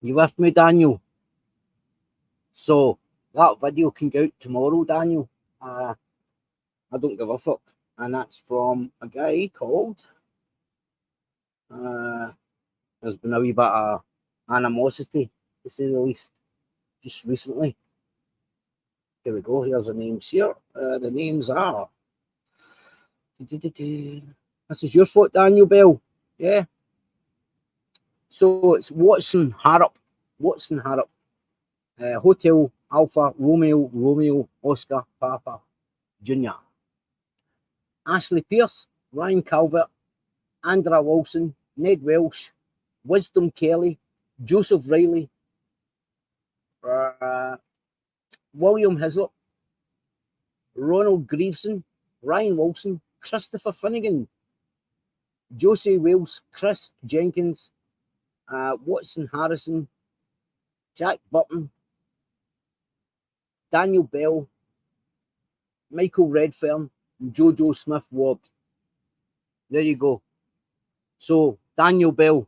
You with me, Daniel? So that video can go out tomorrow, Daniel. I don't give a fuck. And that's from a guy called. There's been a wee bit of animosity, to say the least, just recently. Here we go. Here's the names here. The names are. This is your fault, Daniel Bell. Yeah. So it's Watson Harrop. Watson Harrop. Hotel Alpha Romeo Oscar Papa Jr. Ashley Pierce, Ryan Calvert, Andra Wilson, Ned Welsh, Wisdom Kelly, Joseph Riley, William Hislop, Ronald Greaveson, Ryan Wilson, Christopher Finnegan, Josie Wales, Chris Jenkins, Watson Harrison, Jack Button, Daniel Bell, Michael Redfern, and Jojo Smith Ward. There you go. So, Daniel Bell,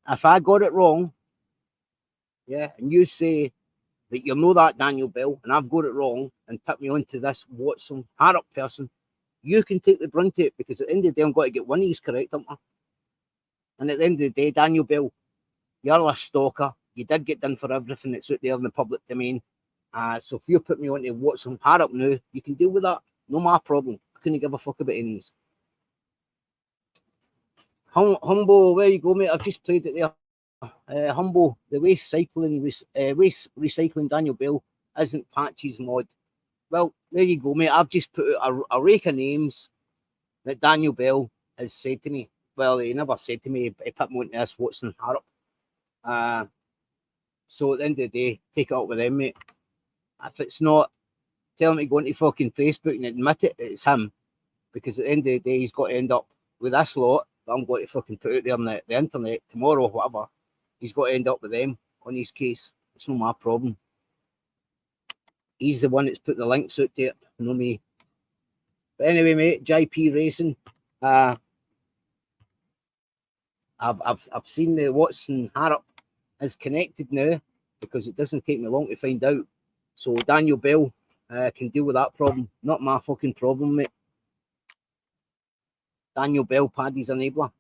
if I got it wrong, yeah, and you say that you know that Daniel Bell, and I've got it wrong, and put me onto this Watson Harrop person, you can take the brunt of it, because at the end of the day, I'm going to get one of these correct, aren't I? And at the end of the day, Daniel Bell, you're a stalker. You did get done for everything that's out there in the public domain. So if you put me onto Watson Harrop now, you can deal with that. No my problem. I couldn't give a fuck about any of these. Humbo, where you go, mate? I've just played it there. Humbo, the waste recycling Daniel Bell isn't Patch's mod. Well, there you go, mate. I've just put out a rake of names that Daniel Bell has said to me. Well, he never said to me, he put me onto this Watson Harrop. So at the end of the day, take it up with them, mate. If it's not, tell him to go into fucking Facebook and admit it, it's him. Because at the end of the day, he's got to end up with this lot that I'm going to fucking put out there on the internet tomorrow or whatever. He's got to end up with them on his case. It's not my problem. He's the one that's put the links out there, not me. But anyway, mate, JP Racing. I've seen the Watson Harrop is connected now, because it doesn't take me long to find out. So Daniel Bell can deal with that problem. Not my fucking problem, mate. Daniel Bell, Paddy's enabler.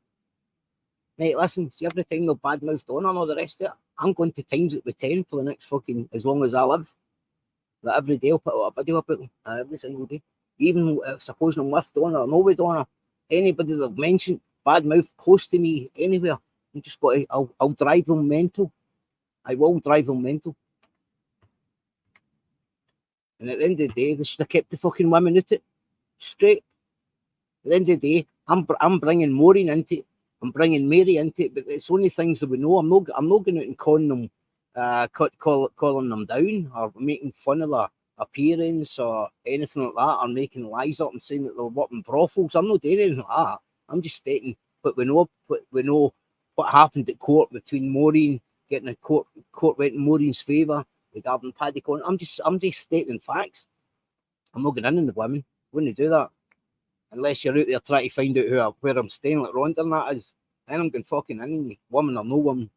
Mate, listen, see, every time they'll badmouth on and all the rest of it, I'm going to times it with 10 for the next fucking, as long as I live. That every day I'll put out a video about them, every single day. Even supposing I'm with Donna or no with Donna, anybody they've mentioned, badmouth close to me, anywhere, I'm just got to, I'll drive them mental. I will drive them mental. And at the end of the day, they should have kept the fucking women out it. Straight. At the end of the day, I'm bringing Maureen into it. I'm bringing Mary into it, but it's only things that we know. I'm not going out and calling them, calling them down or making fun of their appearance or anything like that, or making lies up and saying that they're working brothels. I'm not doing anything like that. I'm just stating what we know. What happened at court between Maureen getting a court went in Maureen's favour regarding Paddy Conroy. I'm just stating facts. I'm not going in the women. Wouldn't do that. Unless you're out there trying to find out where I'm staying, like Rhonda and that is, then I'm going fucking in, woman or no woman.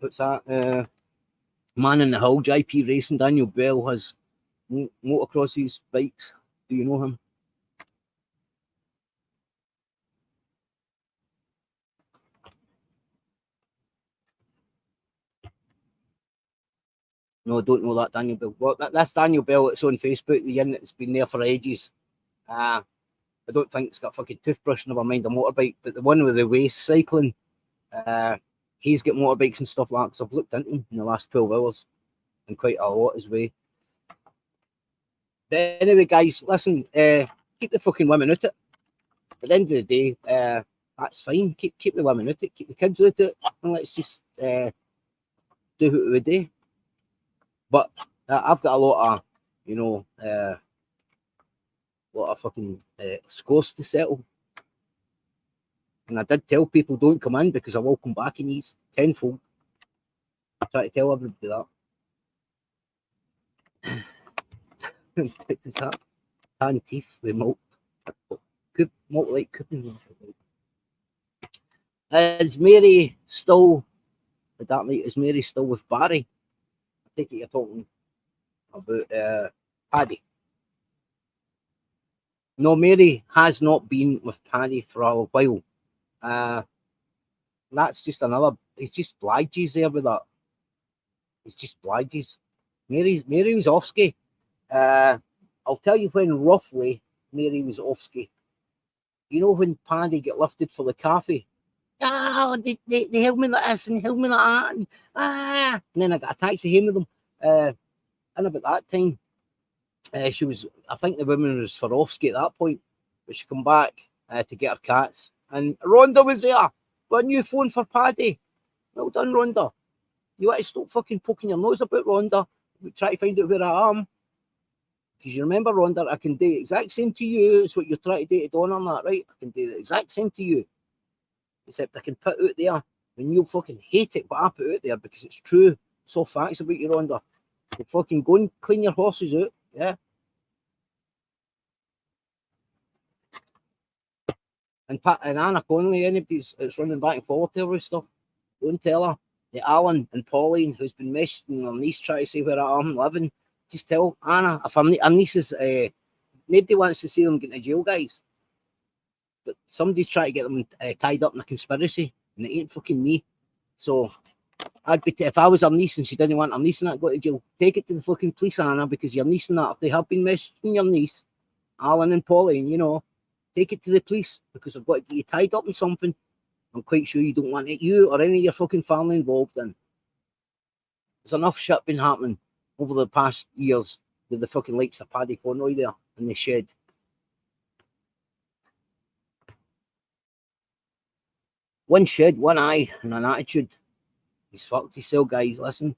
What's that? Man in the Hill, JP Racing, Daniel Bell has motocross bikes. Do you know him? No, I don't know that Daniel Bell. Well, that's Daniel Bell. It's on Facebook. The inn that's been there for ages. I don't think it's got a fucking toothbrush, never mind a motorbike. But the one with the waste cycling, he's got motorbikes and stuff like that. Because I've looked into him in the last 12 hours and quite a lot as well. But anyway, guys, listen, keep the fucking women out it. At the end of the day, that's fine. Keep the women out it, keep the kids out it, and let's just do what we do. But I've got a lot of, lot of fucking scores to settle. And I did tell people don't come in because I will come back in these tenfold. I try to tell everybody that. Is that tan teeth with malt like cooking? Is Mary still with that night? Is Mary still with Barry? I think you're talking about Paddy. No, Mary has not been with Paddy for a while. That's just another. It's just Blyges there with that. It's just Blyges. Mary was off ski. I'll tell you when roughly Mary was off ski. You know when Paddy got lifted for the cafe? Oh, they held me like this and held me like that. And then I got a taxi home with them. And about that time, she was, I think the woman was for off ski at that point, but she come back to get her cats. And Rhonda was there with a new phone for Paddy. Well done, Rhonda. You want to stop fucking poking your nose about Rhonda. We try to find out where I am. Because you remember, Rhonda, I can do the exact same to you as what you're trying to do to Dawn on that, right? I can do the exact same to you. Except I can put out there, and you'll fucking hate it, but I put out there because it's true. It's all facts about you, Rhonda. You fucking go and clean your horses out, yeah? And Anna Connolly, anybody that's running back and forward to her stuff, don't tell her. The Alan and Pauline, who's been messaging her niece, trying to say where I am living, just tell Anna, if her niece is, nobody wants to see them get to jail, guys. But somebody's trying to get them tied up in a conspiracy, and it ain't fucking me. So I'd be, if I was her niece and she didn't want her niece and that go to jail, take it to the fucking police, Anna, because your niece and that, if they have been messaging your niece, Alan and Pauline, take it to the police because I've got to get you tied up in something. I'm quite sure you don't want it, you or any of your fucking family involved in. There's enough shit been happening over the past years with the fucking likes of Paddy Conroy there in the shed. One shed, one eye, and an attitude. He's fucked himself, guys. Listen,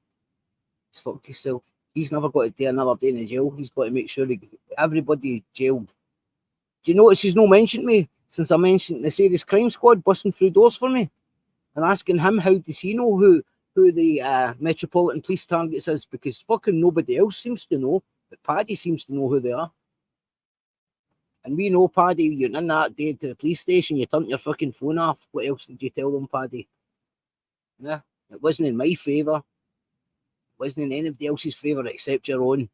he's fucked himself. He's never got to do another day in the jail. He's got to make sure everybody is jailed. Do you notice he's no mentioned me since I mentioned the Serious Crime Squad busting through doors for me and asking him how does he know who the Metropolitan Police targets is, because fucking nobody else seems to know, but Paddy seems to know who they are. And we know, Paddy, you're in that day to the police station, you turned your fucking phone off. What else did you tell them, Paddy? Yeah, it wasn't in my favour. It wasn't in anybody else's favour except your own.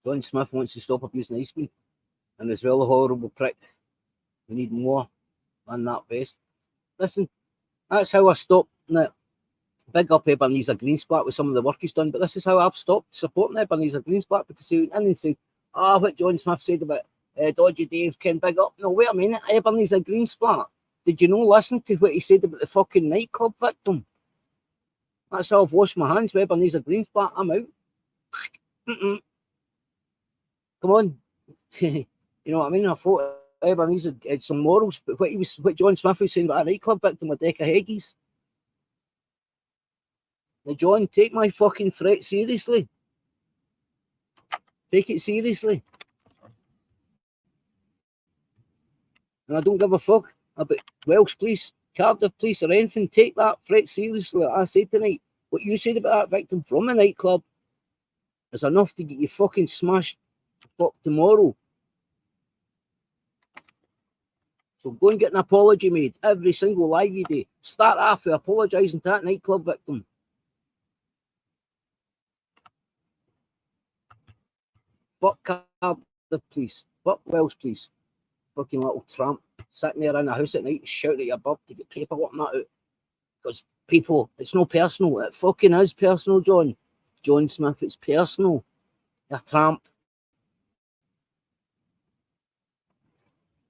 John Smith wants to stop abusing ice cream. And as well, a horrible prick. We need more than that vest. Listen, that's how I stopped it. Big up Ebenezer Greensplat with some of the work he's done, but this is how I've stopped supporting Ebenezer Greensplat, because he went in and said, what John Smith said about Dodgy Dave can big up. No, wait a minute, Ebenezer Greensplat. Did you not listen to what he said about the fucking nightclub victim? That's how I've washed my hands with Ebenezer Greensplat. I'm out. Come on. You know what I mean? I thought Ebenezer had some morals, but what John Smith was saying about a nightclub victim with Decca Heggies. Now, John, take my fucking threat seriously. Take it seriously. And I don't give a fuck about Welsh police, Cardiff police, or anything. Take that threat seriously. Like I said tonight, what you said about that victim from the nightclub is enough to get you fucking smashed fuck tomorrow. So go and get an apology made every single live you do. Start off with apologising to that nightclub victim. Fuck Cardiff police. Fuck Welsh police. Fucking little tramp. sitting there in a house at night shouting at your bub to get paperwork and that out. Because people, it's no personal. It fucking is personal, John. John Smith, it's personal. You're a tramp.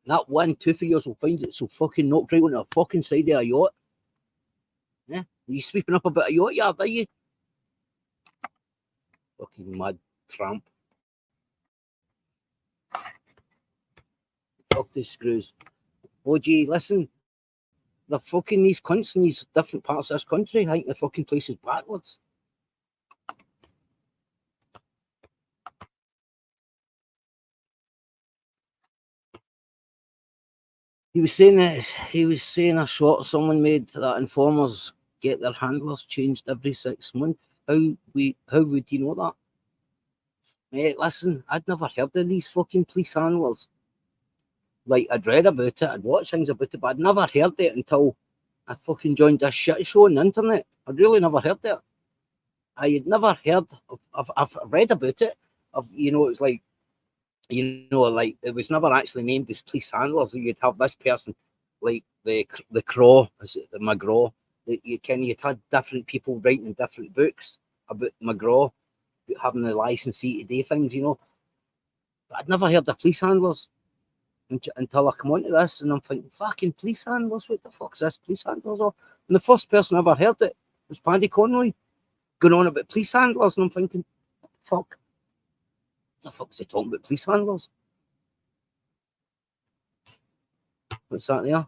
That one tooth of yours will find it so fucking knocked right on the fucking side of a yacht. Yeah? You sweeping up a bit of yacht yard, are you? Fucking mad tramp. Fuck the screws. Oh, gee, listen. They're fucking these cunts in these different parts of this country. I think the fucking place is backwards. He was saying a short someone made that informers get their handlers changed every 6 months. How would you know that? Mate, listen, I'd never heard of these fucking police handlers. Like, I'd read about it, I'd watched things about it, but I'd never heard it until I fucking joined this shit show on the internet. I'd really never heard it. I had never heard of I've read about it. It was like, like it was never actually named as police handlers. You'd have this person, like the Craw, is it the McGraw? You'd had different people writing different books about McGraw, having the licensee to do things, But I'd never heard of police handlers until I come onto this, and I'm thinking, fucking police handlers, what the fuck's this police handlers? And the first person I ever heard it was Paddy Conroy going on about police handlers, and I'm thinking, what the fuck? What the fuck is he talking about police handlers? What's that there?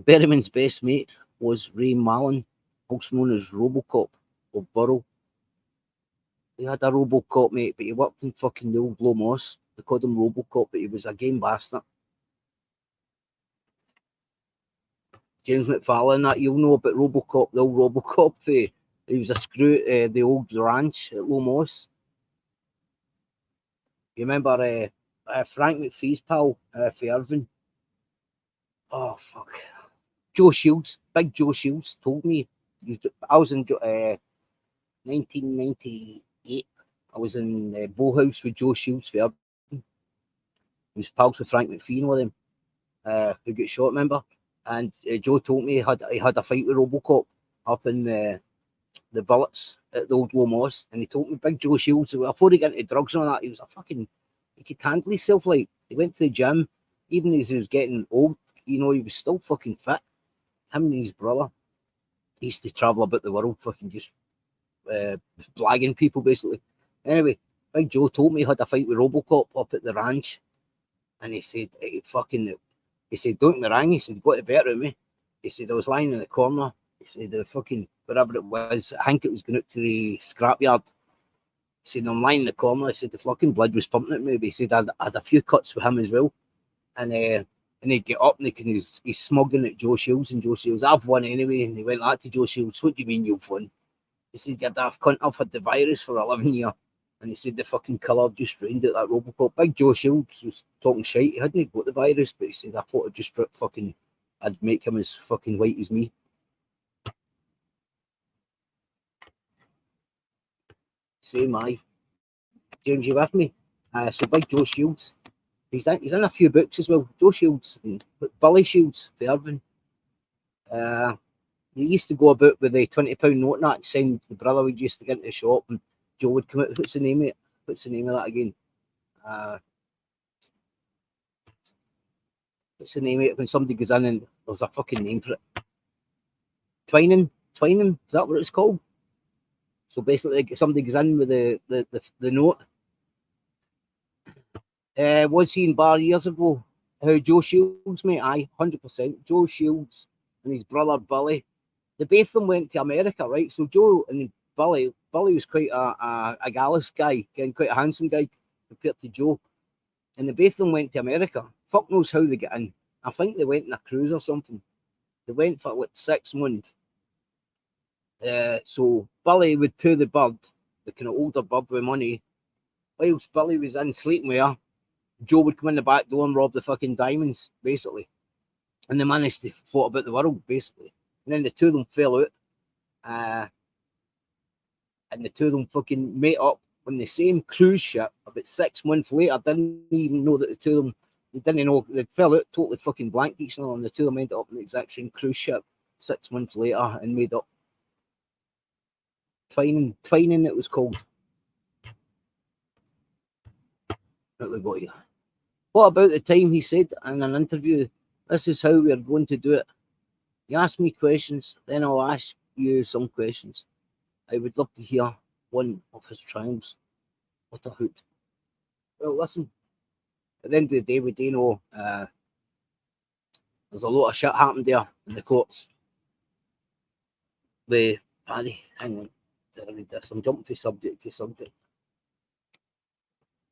Berrimen's best mate was Ray Mallon, also known as Robocop of Burrow. He had a Robocop mate, but he worked in fucking the old Low Moss. They called him Robocop, but he was a game bastard. James McFarlane, that you'll know about Robocop, the old Robocop. He was a screw at the old ranch at Low Moss. You remember Frank McPhee's pal for Irvine? Oh, fuck. Joe Shields, big Joe Shields, told me. I was in 1998. I was in Bowhouse with Joe Shields for Irvine. He was pals with Frank McPhee and all them who got shot, remember? And Joe told me he had a fight with Robocop up in the Bullets at the old Low Moss, and he told me big Joe Shields, before he got into drugs and all that, he was he could handle himself. Like, he went to the gym, even as he was getting old, he was still fucking fit. Him and his brother used to travel about the world, fucking just blagging people, basically. Anyway, big Joe told me he had a fight with Robocop up at the ranch, and he said, don't me wrong, he said, got the better of me. He said, I was lying in the corner. He said, whatever it was, I think it was going out to the scrapyard. He said, I'm lying in the corner. He said, the fucking blood was pumping at me. But he said, I had a few cuts with him as well. And he'd get up and he's smuggling at Joe Shields, and Joe Shields, I've won anyway. And he went back to Joe Shields, what do you mean you've won? He said, you daft cunt, I've had the virus for 11 years. And he said the fucking killer just drained out that Robocop. Big Joe Shields was talking shite. He hadn't got the virus, but he said, I thought I'd make him as fucking white as me. Same I. James, you with me? So big Joe Shields. He's in a few books as well. Joe Shields, Billy Shields for Irvine. They used to go about with the £20 note and that, send the brother would used to get into the shop and Joe would come out. What's the name of it? What's the name of that again? What's the name of it when somebody goes in and there's a fucking name for it? Twining? Is that what it's called? So basically, somebody goes in with the note. Was seen bar years ago. Joe Shields, mate, 100%. Joe Shields and his brother Billy. The both of them went to America, right? So Joe and Billy was quite a gallus guy, quite a handsome guy compared to Joe. And the both of them went to America. Fuck knows how they get in. I think they went in a cruise or something. They went for like 6 months. So Billy would pay the bird, the kind of older bird with money. Whilst Billy was in sleeping with her, Joe would come in the back door and rob the fucking diamonds, basically. And they managed to float about the world, basically. And then the two of them fell out. And the two of them fucking met up on the same cruise ship about 6 months later. Didn't even know that the two of them They didn't know, they fell out totally fucking blank each other, and the two of them ended up on the exact same cruise ship 6 months later and made up Twining it was called. What we got here. What about the time he said in an interview, this is how we're going to do it. You ask me questions, then I'll ask you some questions. I would love to hear one of his triumphs. What a hoot. Well, listen, at the end of the day, we do know there's a lot of shit happened there in the courts. With Paddy, hang on, did I read this? I'm jumping from subject to subject.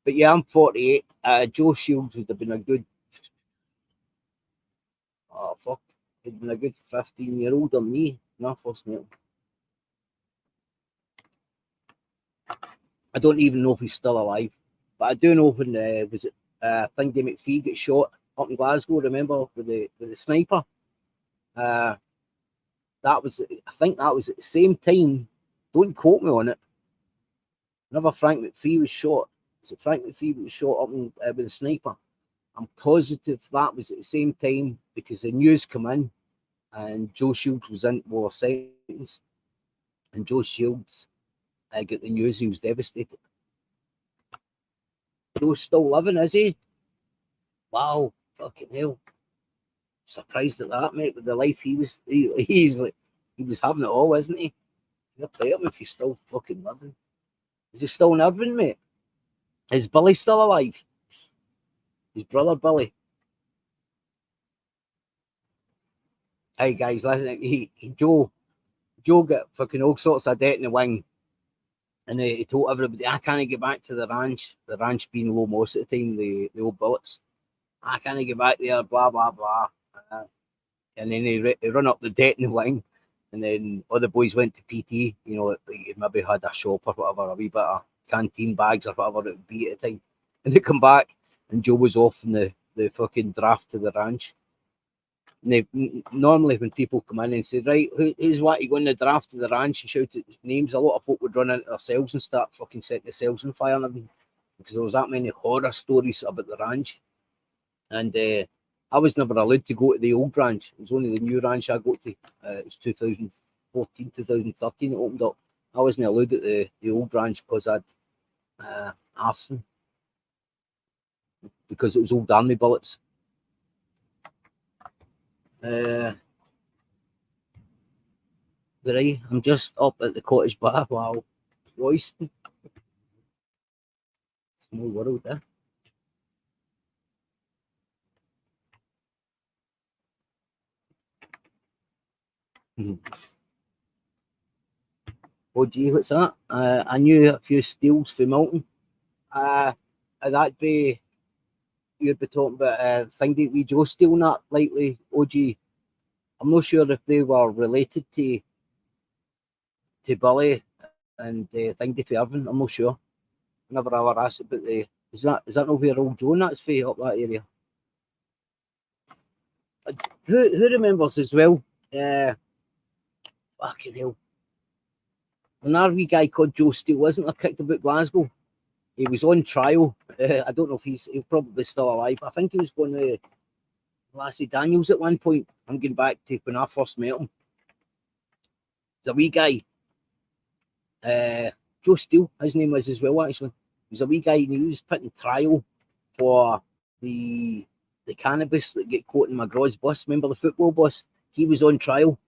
But yeah, I'm 48. Joe Shields would have been a good, he'd been a good 15-year older than me when I first met him. I don't even know if he's still alive, but I do know when was it Thingy McPhee got shot up in Glasgow. Remember with the sniper? That was, I think that was at the same time. Don't quote me on it. Whenever Frank McPhee was shot, was it Frank McPhee was shot up in, with a sniper? I'm positive that was at the same time because the news come in and Joe Shields was sentenced, and Joe Shields got the news he was devastated. Joe's still living, is he? Wow, fucking hell! Surprised at that, mate. With the life he was having it all, isn't he? You're playing him if he's still fucking living. Is he still living, mate? Is Billy still alive? His brother Billy. Hey guys, listen. Joe got fucking all sorts of debt in the wing. And he told everybody, I can't get back to the ranch being low most of the time, the old bullets. I can't get back there, blah, blah, blah. And then he run up the debt in the wing. And then other boys went to PT, you know, he maybe had a shop or whatever, a wee bit of canteen bags or whatever it would be at the time. And they come back, and Joe was off in the fucking draft to the ranch. And normally when people come in and say, right, who's what you go in the draft to the ranch and shout at names, a lot of folk would run into themselves and start fucking setting themselves on fire and everything, because there was that many horror stories about the ranch. And I was never allowed to go to the old ranch. It was only the new ranch I got to. It was 2014, 2013 it opened up. I wasn't allowed at the old ranch because I'd arson, because it was old army bullets. Right, I'm just up at the cottage bar. Wow, Royston. Small world, eh? Oh gee, what's that? I knew a few steals from Milton. That'd be, you'd be talking about Thingy wee Joe stealing that lightly. OG. I'm not sure if they were related to Billy and Thingy for Irvin. I'm not sure. Never ever asked about the. Is that not where old Joe that's for up that area? Who remembers as well? Fucking hell. Another wee guy called Joe Steele, wasn't there, kicked about Glasgow? He was on trial. I don't know if he's probably still alive. I think he was going to Lassie Daniels at one point. I'm going back to when I first met him. There's a wee guy. Joe Steele, his name was as well, actually. He was a wee guy, and he was put in trial for the cannabis that get caught in McGraw's bus. Remember the football bus? He was on trial.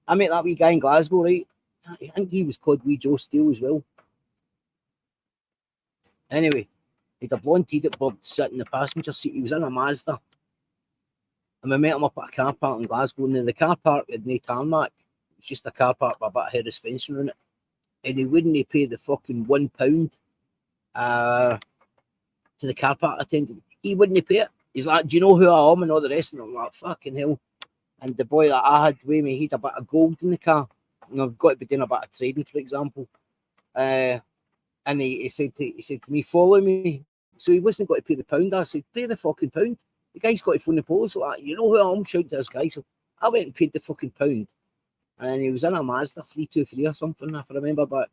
I met that wee guy in Glasgow, right? I think he was called wee Joe Steele as well. Anyway, he had a blonde tea-dip bob sitting in the passenger seat. He was in a Mazda. And we met him up at a car park in Glasgow. And then the car park had no tarmac. It was just a car park with a bit of Harris fencing around it. And he wouldn't pay the fucking £1 to the car park attendant. He wouldn't pay it. He's like, do you know who I am? And all the rest of them. I'm like, fucking hell. And the boy that I had with me, he had a bit of gold in the car. And I've got to be doing a bit of trading, for example. And he said to me, follow me. So he wasn't going to pay the £1. I said, pay the fucking £1. The guy's got to phone the police. Like, you know who I am? Shout to this guy. So I went and paid the fucking £1. And he was in a Mazda 323 or something, if I remember. But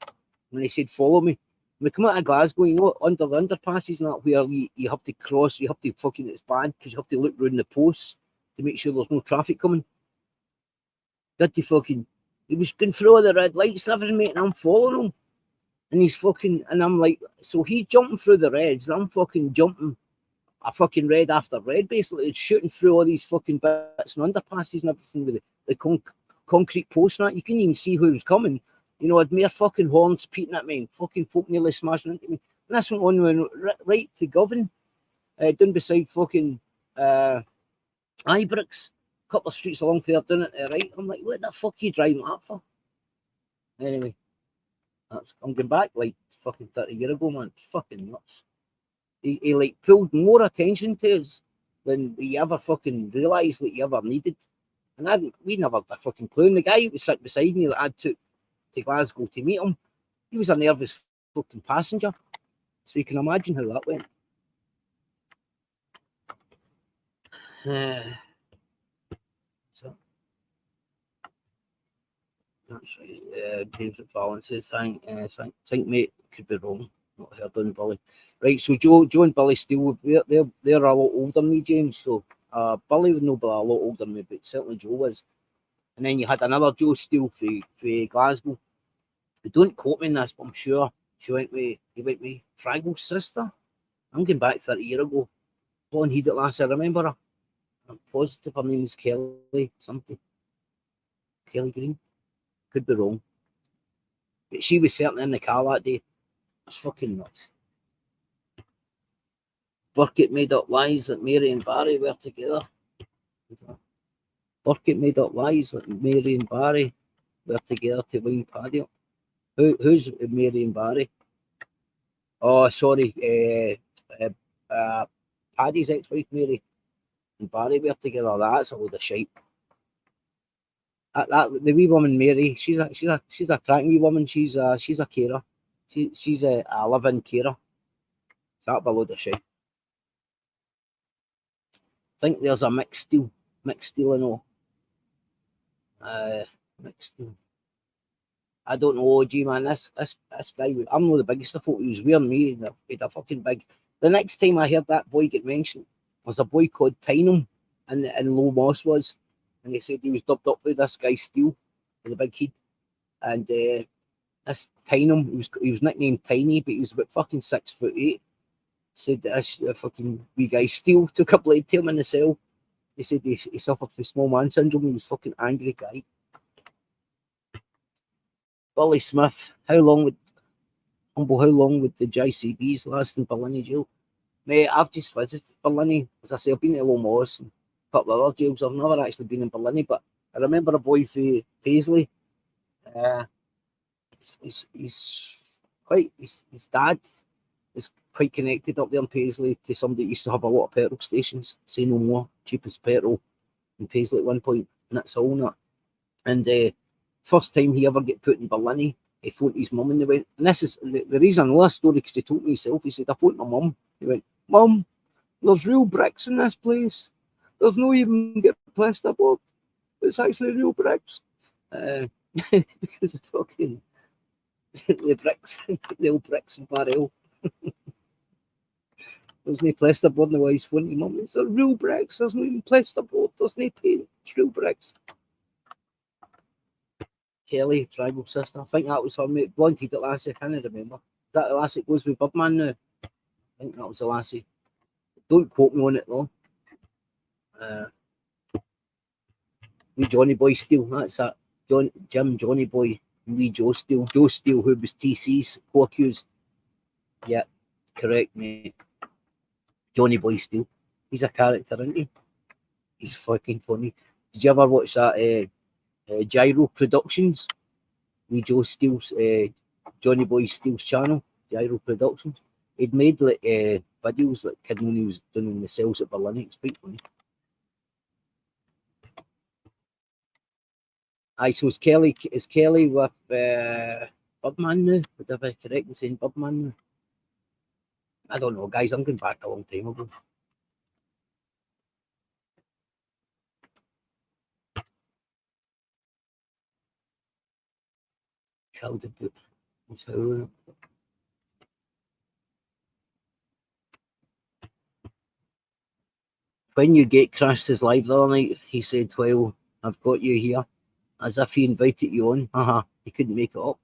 when he said, follow me, We come out of Glasgow, you know, under the underpasses and that, where you have to cross, you have to fucking, it's bad because you have to look round the posts to make sure there's no traffic coming. Did he fucking, he was going through all the red lights and everything, mate, and I'm following him. And he's fucking, and I'm like, so he's jumping through the reds, and I'm fucking jumping a fucking red after red, basically. It's shooting through all these fucking bits and underpasses and everything with the concrete posts and that. You couldn't even see who was coming. You know, I'd mere fucking horns peeping at me and fucking folk nearly smashing into me. And that's went on right to Govan, down beside fucking Ibrox, a couple of streets along there, down at the right. I'm like, what the fuck are you driving that for? Anyway, I'm going back like fucking 30 years ago, man. It's fucking nuts. He like pulled more attention to us than he ever fucking realised that he ever needed. And we never had a fucking clue. And the guy who was sitting beside me that I took to Glasgow to meet him, he was a nervous fucking passenger. So you can imagine how that went. So that's right. James McFarlane says, think mate, could be wrong. Not heard on Billy. Right, so Joe and Billy Steele, they're a lot older than me, James. So Billy would not be a lot older than me, but certainly Joe was. And then you had another Joe Steele for Glasgow. But don't quote me on this, but I'm sure he went with Fraggle's sister. I'm going back 30 years ago. Blonde headed lass, I remember her. I'm positive her name was Kelly something. Kelly Green. Could be wrong. But she was certainly in the car that day. It's fucking nuts. Burkett made up lies that Mary and Barry were together. Burkett made up lies that Mary and Barry were together to win Paddy up. Who's Mary and Barry? Oh, sorry. Paddy's ex-wife Mary and Barry were together. That's a load of shite. The wee woman Mary, she's a cracking wee woman. She's a carer. She's a live-in carer. That'd be a load of shit. I think there's a mixed deal and all. Mixed deal. I don't know, G man. This guy, I'm not the biggest of folk. He was wearing me. He'd a fucking big. The next time I heard that boy get mentioned was a boy called Tynham in Low Moss was, and he said he was dubbed up with this guy Steele with a big head, and this Tynham, he was nicknamed Tiny, but he was about fucking 6'8". Said that this fucking wee guy Steele took a blade to him in the cell. He said he suffered from small man syndrome. He was a fucking angry guy. Billy Smith, how long would the JCBs last in Berlin jail? Mate, I've just visited Berlin. As I say, I've been to Low Moss and a couple of other jails. I've never actually been in Berlin, but I remember a boy from Paisley. His dad is quite connected up there in Paisley to somebody that used to have a lot of petrol stations. Say no more, cheapest petrol in Paisley at one point, and that's all that. And first time he ever get put in Berlin, he phoned his mum and they went, and this is the reason I know this story, because he told me himself. He said, I phoned my mum. He went, Mum, there's real bricks in this place. There's no even get plasterboard. It's actually real bricks. Because of fucking the bricks, the old bricks in Barrel. There's no plasterboard in the wife's phone to mum. It's real bricks. There's no even plasterboard. There's no paint. It's real bricks. Kelly, Fraggle's sister. I think that was her mate. Blonde headed lassie. I can't remember. Is that the lassie that goes with Birdman now? I think that was the lassie. Don't quote me on it though. Wee Johnny Boy Steele. That's that. Jim Johnny Boy. Wee Joe Steele. Joe Steele, who was TC's co-accused. Yeah, correct, mate. Johnny Boy Steele. He's a character, isn't he? He's fucking funny. Did you ever watch that Gyro Productions? Wee Joe Steele's Johnny Boy Steele's channel, Gyro Productions. He'd made like videos like kid when he was doing in the cells at Berlin. It's quite funny. Aye, so is Kelly with Birdman now? Would I be correct in saying Birdman now? I don't know, guys. I'm going back a long time ago. Killed the boot. when you get Chris's live the other night, he said, well, I've got you here, as if he invited you on. He couldn't make it up.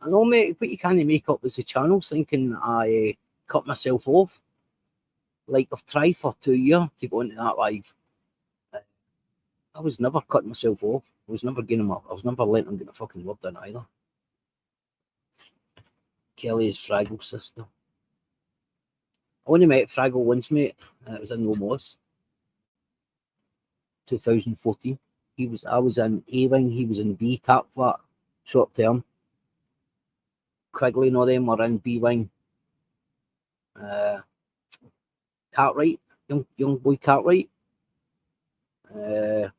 I know, mate, what you can't make up is the channels thinking I cut myself off. Like, I've tried for 2 years to go into that live. I was never cutting myself off. I was never getting up. I was never letting him get a fucking word in either. Kelly's Fraggle's sister. I only met Fraggle once, mate. It was in Lomoss. 2014. I was in A wing, he was in B tap flat, short term. Quigley and all them were in B wing. Cartwright, young boy Cartwright. Then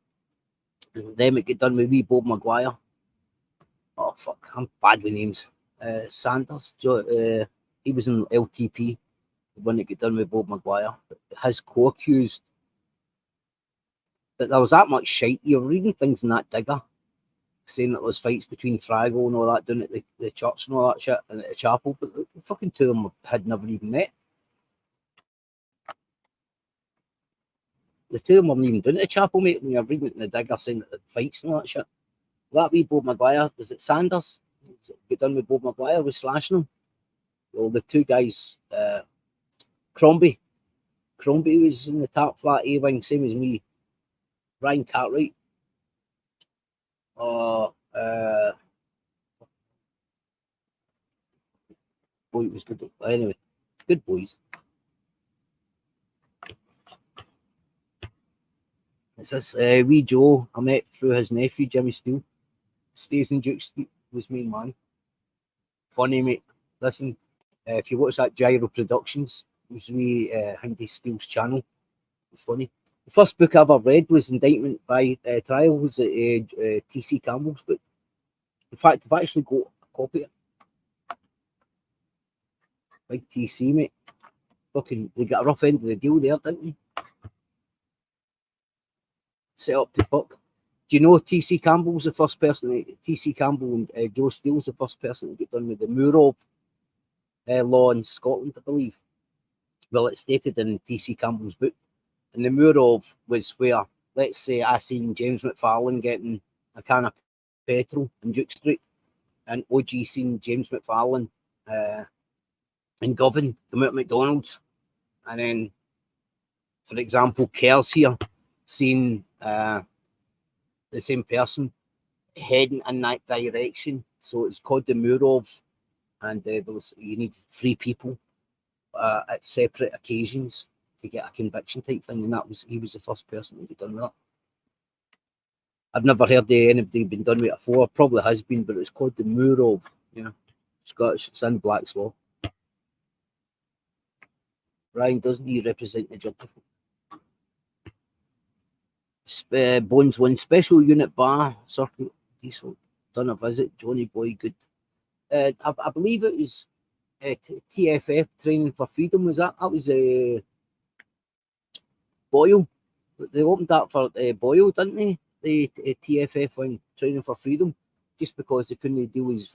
it get done with wee Bob Maguire. Oh fuck, I'm bad with names. Sanders, he was in LTP when it get done with Bob Maguire. His co-accused, but there was that much shite. You were reading things in that digger saying that there was fights between Fraggle and all that down at the church and all that shit and at the chapel, but the fucking two of them had never even met. The two of them weren't even down at the chapel, mate, when you're reading it in the digger saying that the fights and all that shit. That wee Bob Maguire, was it Sanders? Get done with Bob Maguire, was slashing him. Well, the two guys, Crombie was in the top flat A wing, same as me. Ryan Cartwright. Boy, it was good. Anyway, good boys. It's this wee Joe I met through his nephew, Jimmy Steele. Stays in Duke Street, was me, man. Funny, mate. Listen, if you watch that Gyro Productions, it was wee Hindy Steele's channel. It's funny. The first book I ever read was Indictment by Trial, was T.C. Campbell's book. In fact, I've actually got a copy of it. Big T.C., mate. Fucking, they got a rough end of the deal there, didn't they? Set up to fuck. Do you know T.C. Campbell was the first person? T.C. Campbell and Joe Steele was the first person to get done with the Murov law in Scotland, I believe. Well, it's stated in T.C. Campbell's book. And the Murov was where, let's say, I seen James McFarlane getting a can of petrol in Duke Street, and OG seen James McFarlane in Govan come out of McDonald's, and then, for example, Kerr's here seen the same person heading in that direction. So it's called the Murov, and you need 3 people at separate occasions to get a conviction type thing, and he was the first person to be done with that. I've never heard of anybody been done with it before. Probably has been, but it's called the Murov. Yeah, Scottish. It's in Black's Law. Ryan, doesn't he represent the job? Bones 1 special unit bar circuit. Diesel done a visit. Johnny Boy, good. I believe it was TFF Training for Freedom. Was that? That was Boyle. They opened that for Boyle, didn't they? The TFF went Training for Freedom, just because they couldn't deal with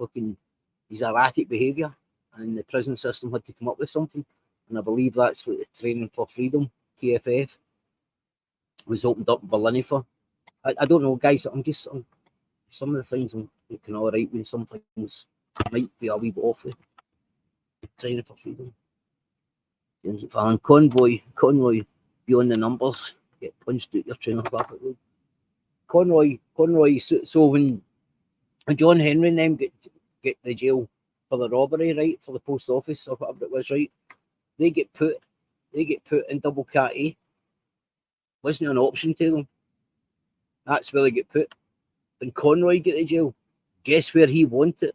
his erratic behaviour, and the prison system had to come up with something. And I believe that's what the Training for Freedom TFF was opened up in Berlin for. I don't know, guys. Some of the things I'm looking all right with. Some things might be a wee bit off with. Training for Freedom. James McFarlane. Conroy. Beyond the numbers, get punched out your trainer back at road. Conroy. So when John Henry and them get the jail for the robbery, right, for the post office or whatever it was, right, they get put in double cat A. Wasn't an option to them. That's where they get put. When Conroy get the jail, guess where he wanted?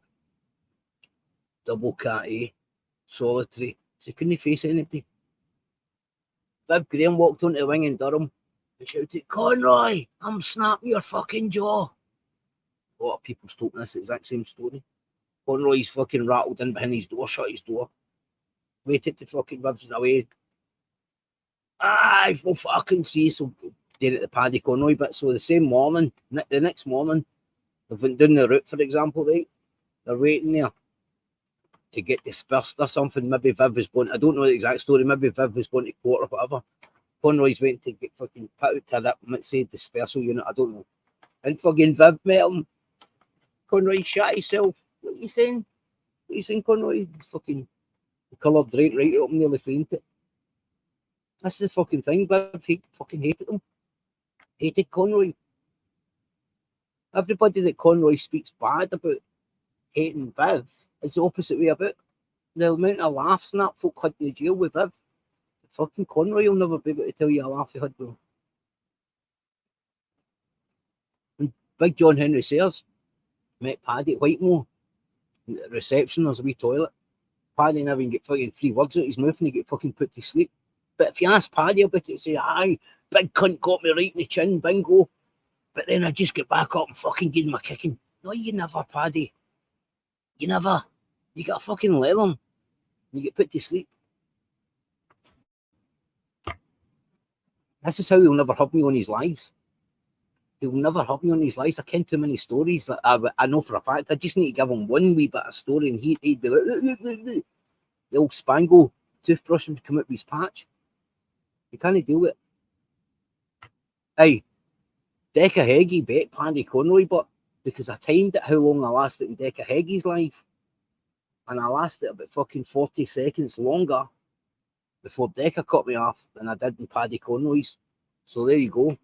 Double cat A, solitary. So he couldn't face anybody. Viv Graham walked onto the wing in Durham and shouted, "Conroy, I'm snapping your fucking jaw." A lot of people's told this exact same story. Conroy's fucking rattled in behind his door, shut his door, waited to fucking Viv's away. I will fucking see. So did it the Paddy Conroy bit. So the same morning, the next morning, they went down the route, for example, right? They're waiting there to get dispersed or something. Maybe Viv was going, I don't know the exact story, maybe Viv was going to court or whatever. Conroy's went to get fucking put out to that, let's say, dispersal unit, I don't know. And fucking Viv met him. Conroy shot himself. What are you saying? What are you saying, Conroy? Fucking coloured right up, nearly fainted. That's the fucking thing, Viv. He fucking hated him. Hated Conroy. Everybody that Conroy speaks bad about hating Viv is the opposite way about. The amount of laughs and that folk had in the jail with Viv. Fucking Conroy will never be able to tell you a laugh he had with him. And Big John Henry Sayers met Paddy at Whitemore. At the reception, there's a wee toilet. Paddy never even get fucking 3 words out his mouth and he get fucking put to sleep. But if you ask Paddy about it, say, aye, big cunt got me right in the chin, bingo. But then I just get back up and fucking give him a kicking. No, you never, Paddy. You never. You got a fucking let them. You get put to sleep. This is how he'll never have me on his lives. He'll never have me on his lives. I ken too many stories that I know for a fact. I just need to give him one wee bit of story and he'd be like, the old Spangle toothbrush would come out with his patch. You can't deal with it. Hey, Decca Heggie bet Paddy Conroy, but because I timed it how long I lasted in Decca Heggie's life. And I lasted about fucking 40 seconds longer before Decca cut me off than I did in Paddy Conroy's. So there you go.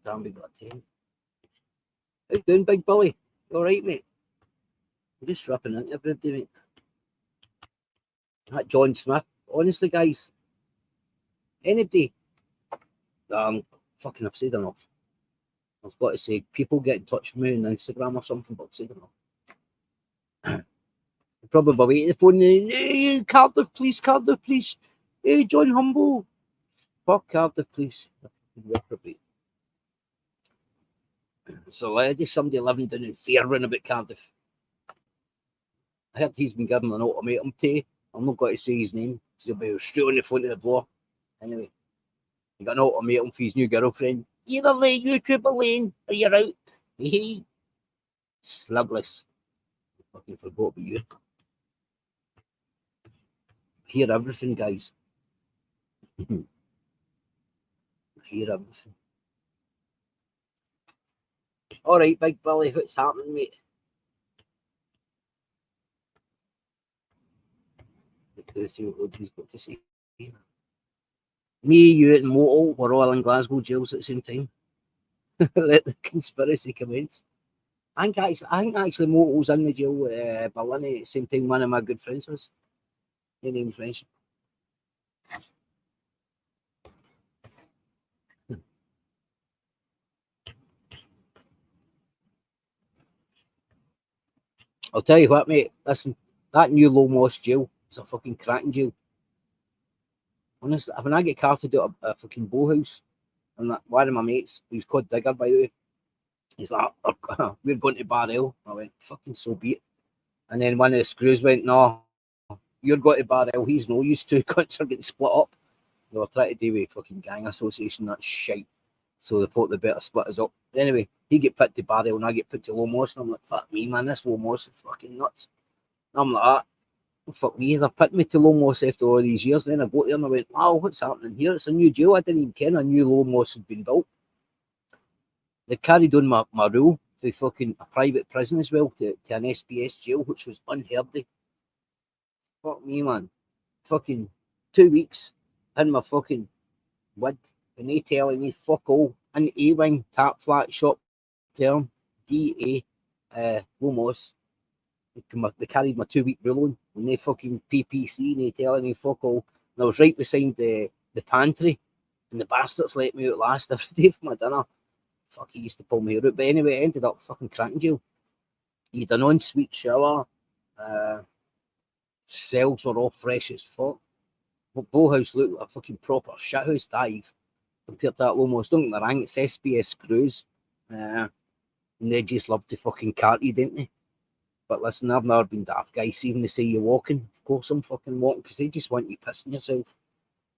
Damn, we got 10. How you doing, Big Billy? You alright, mate? I'm just ripping into everybody, mate. That John Smith, honestly, guys, anybody, fucking, I've said enough. I've got to say, people get in touch with me on Instagram or something, but I've said enough. Probably waiting the phone, hey, Cardiff, please, hey, John Humble. Fuck Cardiff, please. So there's somebody living down in Fairburn about Cardiff. I heard he's been given an ultimatum today. I'm not going to say his name because he'll be straight on the front of the door. Anyway, he got an ultimatum for his new girlfriend. Either lane, YouTuber lane, or you're out. Hey, slugless. I fucking forgot about you. Hear everything, guys. Hear everything. All right, Big Billy, what's happening, mate? Let's see what he's got to say. Me, you, and Moto were all in Glasgow jails at the same time. Let the conspiracy commence. I think actually Moto's in the jail with Berlin at the same time one of my good friends was. Their name's mentioned. I'll tell you what, mate. Listen, that new Low Moss jail is a fucking cracking jail. Honestly, when I get carted out a fucking bow house, and that one of my mates, who's called Digger, by the way, he's like, we're going to Barrel. I went, fucking so be it. And then one of the screws went, no, you're going to Barrel. He's no use. 2 cunts are getting split up. They were trying to do with fucking gang association, that shite. So they thought they better split us up. Anyway, he get put to Barrel and I get put to Low Moss. And I'm like, fuck me, man, this Low Moss is fucking nuts. And I'm like, fuck me, they're putting me to Low Moss after all these years. And then I got there and I went, wow, what's happening here? It's a new jail. I didn't even ken a new Low Moss had been built. They carried on my rule to fucking a private prison as well, to an SBS jail, which was unheard of. Fuck me, man. Fucking 2 weeks in my fucking wood, and they telling me fuck all in the A-wing, tap flat shop term, DA, Low Moss. They carried my 2 week rule on, and they fucking PPC, and they telling me fuck all. And I was right beside the pantry, and the bastards let me out last every day for my dinner. Fuck, he used to pull me out. But anyway, I ended up fucking cracking jail. He had an ensuite shower. Cells were all fresh as fuck. But Bowhouse looked like a fucking proper shithouse dive compared to that Low Moss. Don't get me wrong, it's SBS crews. And they just love to fucking cart you, didn't they? But listen, I've never been daft, guys. See when they say you're walking, of course I'm fucking walking, because they just want you pissing yourself,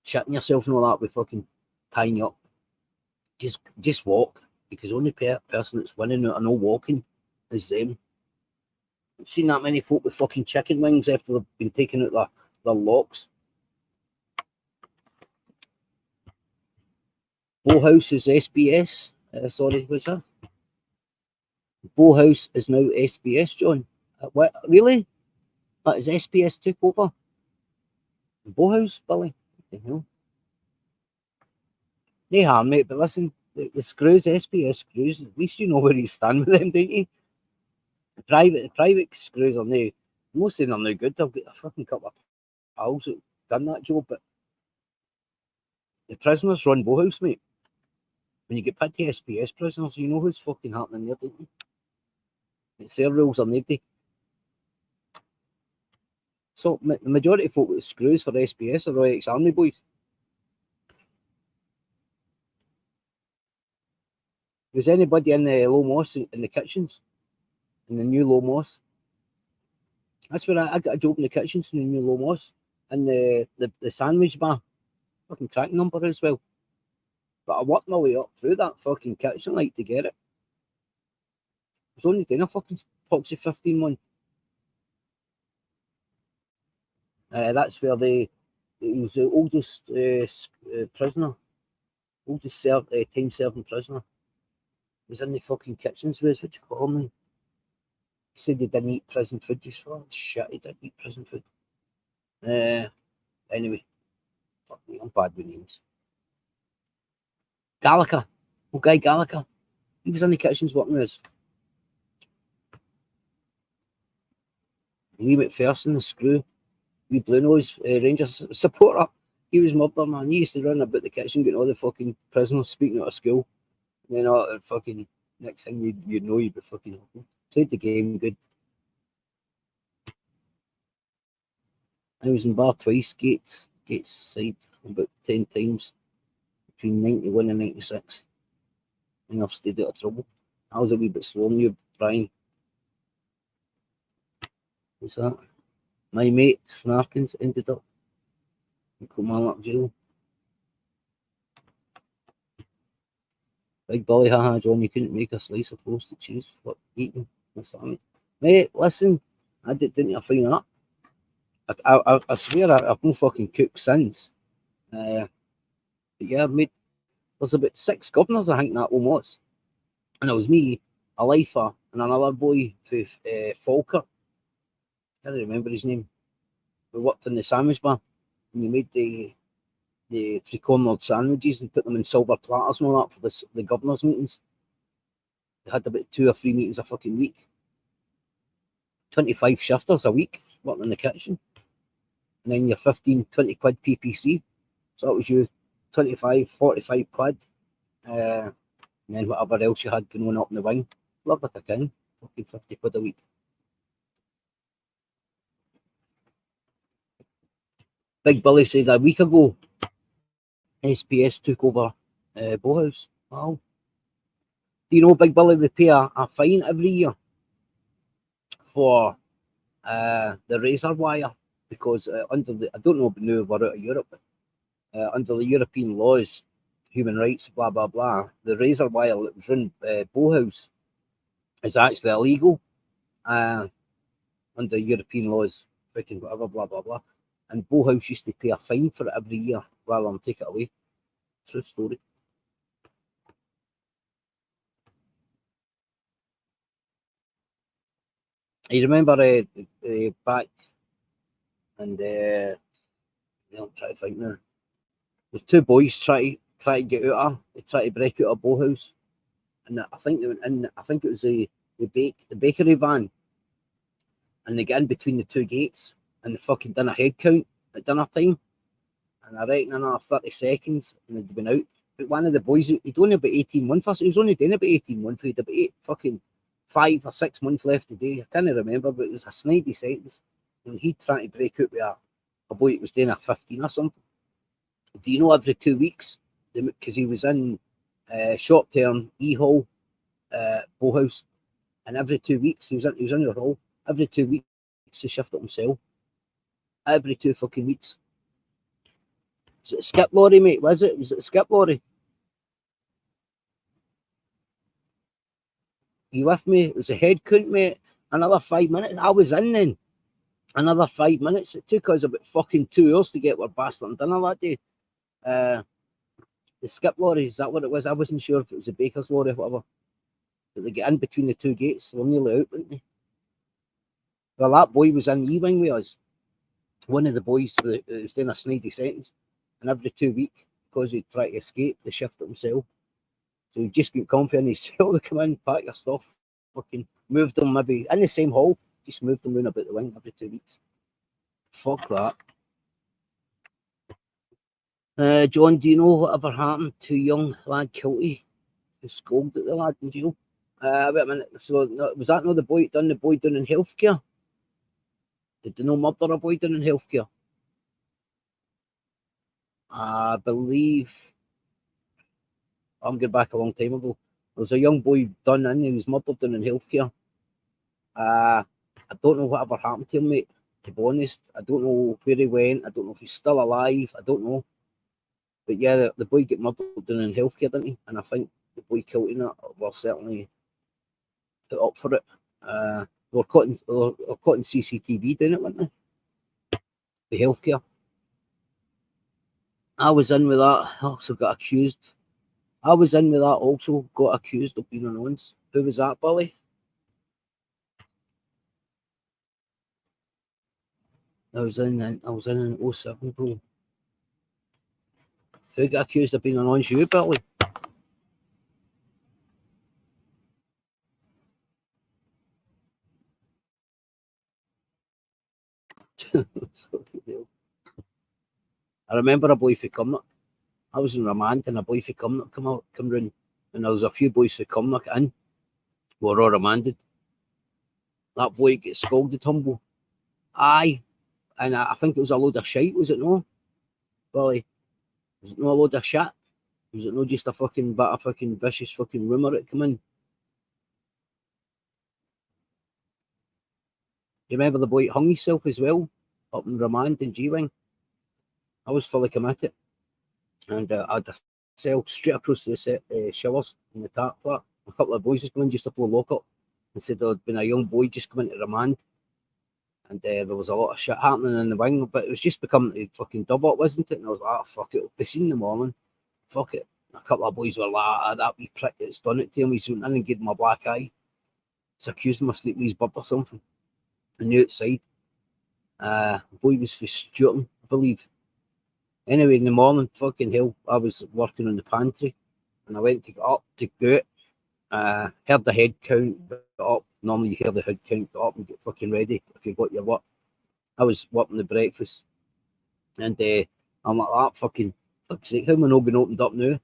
shitting yourself and all that with fucking tying you up. Just walk. because the only person that's winning out of no walking is them. I've seen that many folk with fucking chicken wings after they've been taking out their locks. Bowhouse is SBS. Sorry, what's that? Bowhouse is now SBS, John. What? Really? That is SBS took over? Bowhouse, Billy? What the hell? They are, mate, but listen, the screws, SBS screws, at least you know where you stand with them, don't you? The private screws are now, most of them are no good. I've got a fucking couple of pals that done that job, but the prisoners run Bowhouse, mate. When you get put to SBS prisoners, you know who's fucking happening there, don't you? It's their rules or nobody. So the majority of folk with screws for SBS are Royal ex-army boys. Was anybody in the Low Moss in the kitchens? In the new Low Moss? That's where I got a job in the kitchens in the new Low Moss. And the sandwich bar. Fucking crack number as well. But I worked my way up through that fucking kitchen like to get it. I was only doing a fucking poxy 15 months. That's where he was the oldest prisoner. Oldest time serving prisoner. He was in the fucking kitchens with us, what you call him? He said he didn't eat prison food. Just for shit, he didn't eat prison food. Anyway, fuck me, I'm bad with names. Gallagher, Guy Gallagher. He was in the kitchens working with us. Lee McPherson, the screw, wee Blue Nose Rangers supporter. He was murder, man. He used to run about the kitchen getting all the fucking prisoners speaking out of school. And then all the fucking next thing you'd know you'd be fucking played the game good. I was in bar twice, Gates side about 10 times between 91 and 96. And I've stayed out of trouble. I was a wee bit slow on you, Brian. What's that? My mate Snarkins ended up in Kilmarnock jail. Big Billy, haha, John, you couldn't make a slice of roasted cheese for eating. What's that, mate? Mate, listen, I didn't find that. I swear I've no fucking cooked since. But yeah, there's about 6 governors, I think, that one was. And it was me, a lifer, and another boy, Falker. I can't remember his name. We worked in the sandwich bar, and we made the 3-cornered sandwiches and put them in silver platters and all that for the governors' meetings. They had about 2 or 3 meetings a fucking week. 25 shifters a week working in the kitchen. And then your 15, 20 quid PPC. So that was you 25, 45 quid. And then whatever else you had going on up in the wing. Loved like a king. Fucking 50 quid a week. Big Billy said a week ago, SPS took over Bowhouse. Wow. Do you know, Big Billy, they pay a fine every year for the razor wire? Because under the, I don't know about now, we're out of Europe, but under the European laws, human rights, blah, blah, blah, the razor wire that was run Bowhouse is actually illegal under European laws, freaking whatever, blah, blah, blah. And Bowhouse used to pay a fine for it every year rather than take it away. True story. I remember back and I'm trying to think now. There's 2 boys try to get out of. They try to break out of Bowhouse, and I think they went in. I think it was the bakery van, and they get in between the 2 gates, and they fucking done a head count at dinner time, and I reckon another 30 seconds, and they'd been out. But one of the boys, he'd only about 18 months. He was only doing about 18 months. He'd about 5 or 6 months left today. I can't remember, but it was a snidey sentence. And he'd try to break out with a boy that was doing a 15 or something. Do you know every 2 weeks? Because he was in short term E-Hall, Bowhouse, and every 2 weeks he was in the hall. Every 2 weeks he shifted himself. Every 2 fucking weeks. Was it a skip lorry, mate? Was it a skip lorry? You with me? It was a head count, mate. Another 5 minutes. I was in then. Another 5 minutes. It took us about fucking 2 hours to get our bastard dinner that day. The skip lorry, is that what it was? I wasn't sure if it was a baker's lorry or whatever. But they get in between the two gates. We're nearly out, weren't they? Well, that boy was in E-wing with us. One of the boys was doing a snidey sentence. And every 2 weeks, because he'd try to escape, they shifted himself. So he'd just get comfy in his cell to come in, pack your stuff, fucking moved them maybe in the same hall, just moved them round about the wing every 2 weeks. Fuck that. John, do you know whatever happened to young lad Kilty who scolded the lad in jail? Wait a minute. So was that not the boy done the boy down in healthcare? Did they not murder a boy down in healthcare? I believe I'm going back a long time ago. There was a young boy done in, he was murdered down in healthcare. I don't know whatever happened to him, mate, to be honest. I don't know where he went. I don't know if he's still alive. I don't know. But yeah, the boy got murdered down in healthcare, didn't he? And I think the boy killed him were certainly put up for it. They were caught in CCTV doing it, weren't they? The healthcare. I was in with that. I also got accused. I was in with that also, got accused of being an once. Who was that, Billy? I was in 07, bro. Who got accused of being an once? You, Billy? I remember a boy from Cumnock. I was in remand and a boy from Cumnock come round, and there was a few boys from Cumnock in. We were all remanded. That boy gets scolded, humble. Aye. And I think it was a load of shite, was it no? Billy? Was it no a load of shit? Was it no just a fucking bit of fucking vicious fucking rumour that come in? You remember the boy hung himself as well, up in remand in G-Wing? I was fully committed. And I had a cell straight across the showers in the tap flat. A couple of boys just come in just before lock up and said there had been a young boy just come into remand. And there was a lot of shit happening in the wing, but it was just becoming a fucking dub up, wasn't it? And I was like, oh, fuck it, it'll be seen in the morning. Fuck it. A couple of boys were like, ah, that wee prick that's done it to him. He's went in and gave him a black eye. He's accused him of sleeping with his bird or something. On the outside. Boy was for Stuarton, I believe. Anyway, in the morning, fucking hell, I was working in the pantry and I went to get up to go out. Heard the head count, got up. Normally you hear the head count, get up and get fucking ready if you got your work. I was working the breakfast and I'm like, that fucking, fuck's sake, how am I not been opened up now? And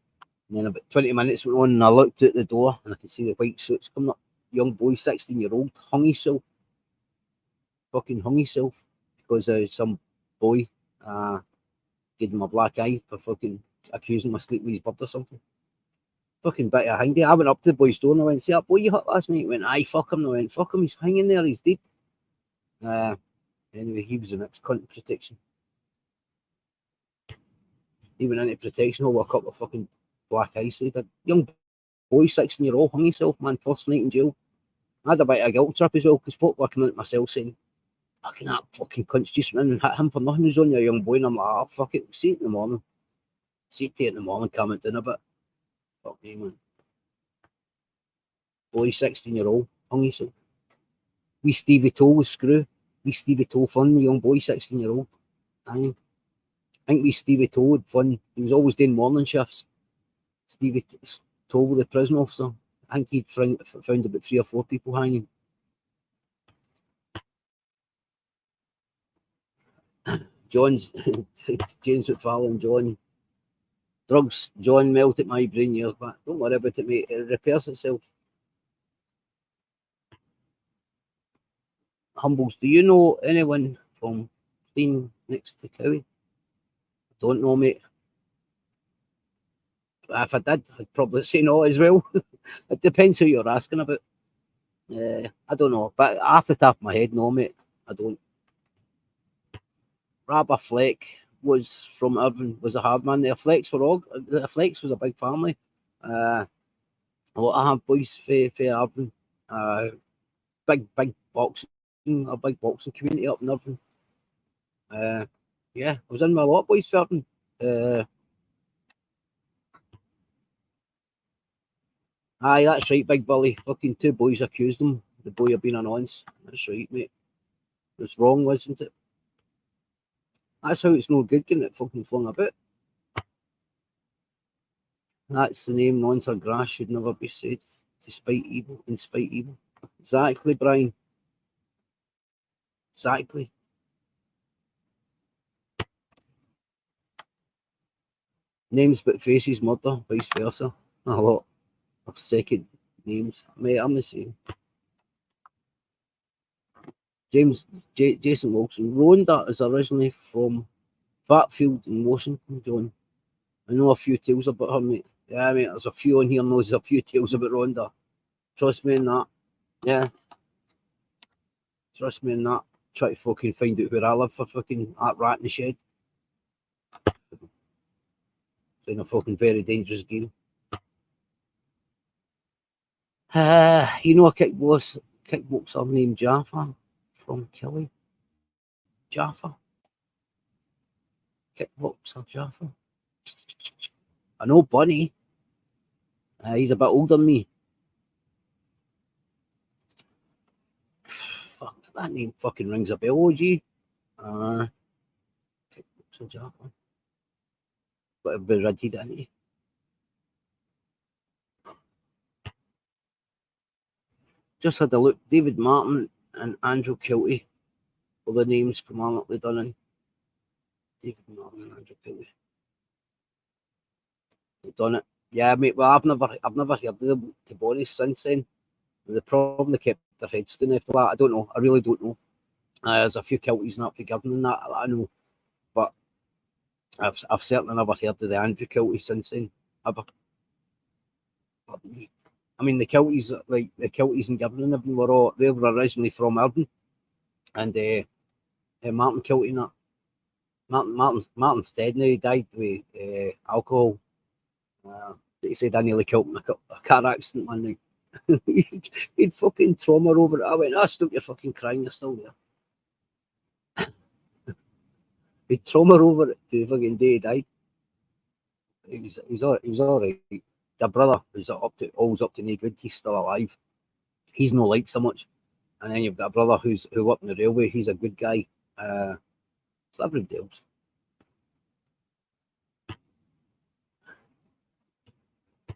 then about 20 minutes went on and I looked at the door and I could see the white suits coming up. Young boy, 16-year-old, hung himself. Fucking hung himself because some boy gave him a black eye for fucking accusing him of sleeping with his bird or something. Fucking bit of hindy. I went up to the boy's door and I went, see that boy you hit last night? He went, aye, fuck him. And I went, fuck him, he's hanging there, he's dead. Anyway, he was the next cunt protection. He went into protection over a couple of fucking black eyes. So he did. Young boy, 16-year-old, hung himself, man, first night in jail. I had a bit of a guilt trip as well because folk were coming into myself saying, fucking that fucking cunt's just went and hit him for nothing. He's only a young boy. And I'm like, oh, fuck it, see it in the morning. See it in the morning, calm down a bit. Fuck me, man. Boy, 16-year-old, hung himself. Wee Stevie Toe was screw. Wee Stevie Toe fun, the young boy, 16-year-old. I think wee Stevie Toe had fun. He was always doing morning shifts. Stevie Toe was the prison officer. I think he'd found about 3 or 4 people hanging. John's James McFarlane, John. Drugs, John, melted my brain years back. Don't worry about it, mate. It repairs itself. Humbles, do you know anyone from Clean next to Cowie? Don't know, mate. If I did, I'd probably say no as well. It depends who you're asking about. I don't know, but off the top of my head, no, mate. I don't. Rabba Fleck was from Irvine, was a hard man. The Flecks was a big family. A lot of boys for Irvine. Big boxing, a big boxing community up in Irvine. Yeah, I was in my lot, boys, for Irvine. Aye, that's right, Big Billy. Fucking two boys accused him, the boy of being an nonce. That's right, mate. It was wrong, wasn't it? That's how it's no good getting it fucking flung about. That's the name nonce or grass should never be said, despite evil, in spite evil. Exactly, Brian. Exactly. Names but faces murder, vice versa. A lot of second names. Mate, I'm the same. Jason Wilson. Rhonda is originally from Fatfield in Washington, John. I know a few tales about her, mate. Yeah, mate, there's a few on here knows a few tales about Rhonda. Trust me in that. Yeah. Trust me in that. Try to fucking find out where I live for fucking that rat in the shed. Playing a fucking very dangerous game. You know a kickboxer named Jaffa from Kelly? Jaffa? Kickboxer Jaffa? I know Bunny. He's a bit older than me. Fuck, that name fucking rings a bell, OG. Kickboxer Jaffa. Got to be ready, didn't he? Just had a look. David Martin and Andrew Kilty were the names predominantly done in. David Martin and Andrew Kilty. They've done it. Yeah, mate. Well, I've never heard of them, to be honest, since then. They probably kept their heads down after that. I don't know. I really don't know. There's a few Kilties not forgiven and that I know, but I've certainly never heard of the Andrew Kilty since then. Ever. I mean, the Kilties, like the Kilties and Gibbon, they were originally from Irvine, and Martin Kilty, and that. Martin's dead now. He died with alcohol. He said I nearly killed him in a car accident one night. He'd fucking trauma over it. I went, stop your fucking crying, you're still there. He'd trauma over it to the fucking day he died. He was all right. The brother was always up to no good. He's still alive. He's no liked so much. And then you've got a brother who up in the railway. He's a good guy. So everybody else.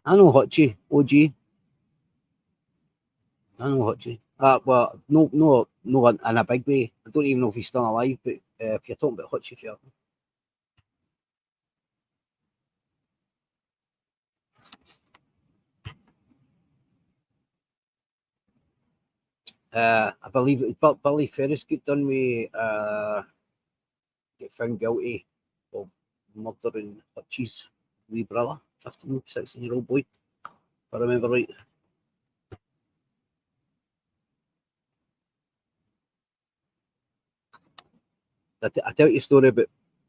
I know Hutchie, OG. I know Hutchie. Well, no, in a big way. I don't even know if he's still alive, but if you're talking about Hutchie, if you're... I believe it was Billy Ferris got done with, get found guilty of murdering Hutchie's wee brother, 15, 16-year-old boy, if I remember right. I tell you a story about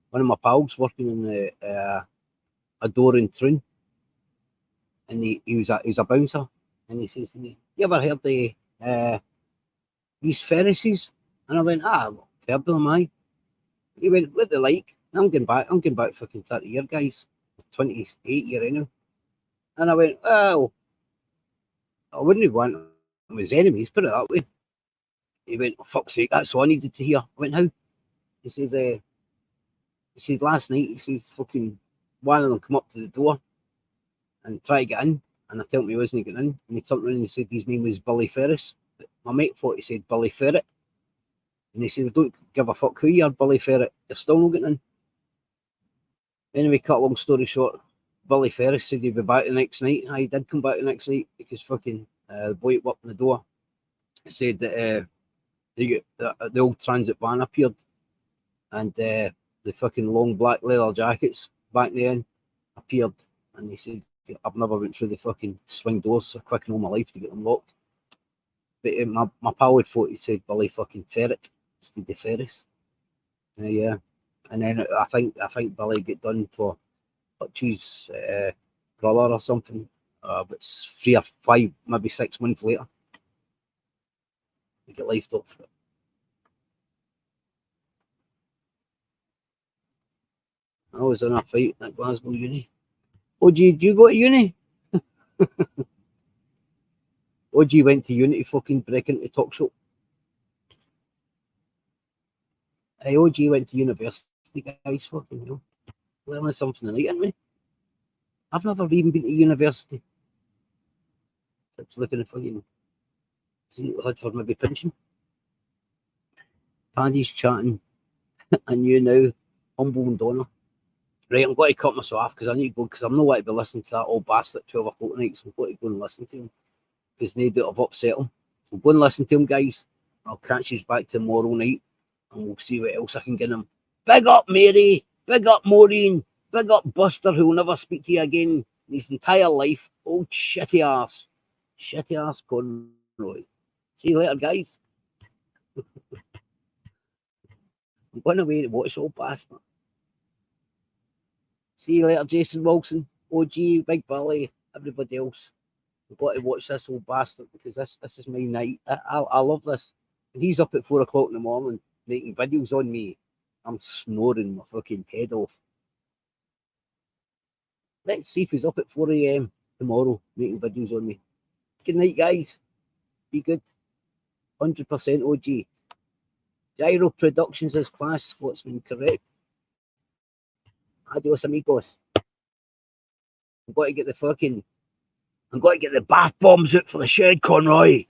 one of my pals working in a door in Troon, and he was a bouncer, and he says to me, "You ever heard of these Ferrises?" And I went, I've heard of them, aye. He went, "What they like?" I'm going back fucking 30 year, guys, 28 year anyway. And I went, well, I wouldn't have wanted them as enemies, put it that way. He went, oh, fuck's sake, that's all I needed to hear. I went, how? He says, last night, he says, fucking one of them come up to the door and try to get in. And I told him he wasn't getting in. And he turned around and he said his name was Billy Ferris. My mate thought he said Billy Ferret. And he said, I don't give a fuck who you are, Billy Ferret. You're still not getting in. Anyway, cut a long story short, Billy Ferris said he'd be back the next night. He did come back the next night because fucking the boy up in the door said that the old transit van appeared, and the fucking long black leather jackets back then appeared, and he said, I've never went through the fucking swing doors so quick in all my life to get them locked. But my pal had thought he said Billy fucking Ferret instead of Ferris. Yeah. And then I think Billy got done for Hutchie's brother or something. But it's 3 or 5, maybe 6 months later. I get lifed up for it. I was in a fight at Glasgow Uni. OG, do you go to uni? OG went to uni to fucking break into talk show. Hey, OG went to university, guys. Fucking hell. Learning something tonight, aren't we? I've never even been to university. It's looking at fucking. See what I had for maybe pension. Paddy's chatting. And you now, humble and Donna. Right, I'm going to cut myself off because I need to go because I'm not going to be listening to that old bastard at 12 o'clock tonight. So I'm going to go and listen to him because no doubt I've upset him. So go and listen to him, guys. I'll catch you back tomorrow night and we'll see what else I can get him. Big up, Mary. Big up, Maureen. Big up, Buster, who will never speak to you again in his entire life. Old shitty arse. Shitty arse Conroy. See you later, guys. I'm going away to watch old bastard. See you later, Jason Wilson, OG, Big Billy, everybody else. I've got to watch this old bastard because this is my night. I love this. And he's up at 4 o'clock in the morning making videos on me. I'm snoring my fucking head off. Let's see if he's up at 4 a.m. tomorrow making videos on me. Good night, guys. Be good. 100% OG. Gyro Productions is class, Scotsman, correct. Adios, amigos. I'm going to get the bath bombs out for the shed, Conroy.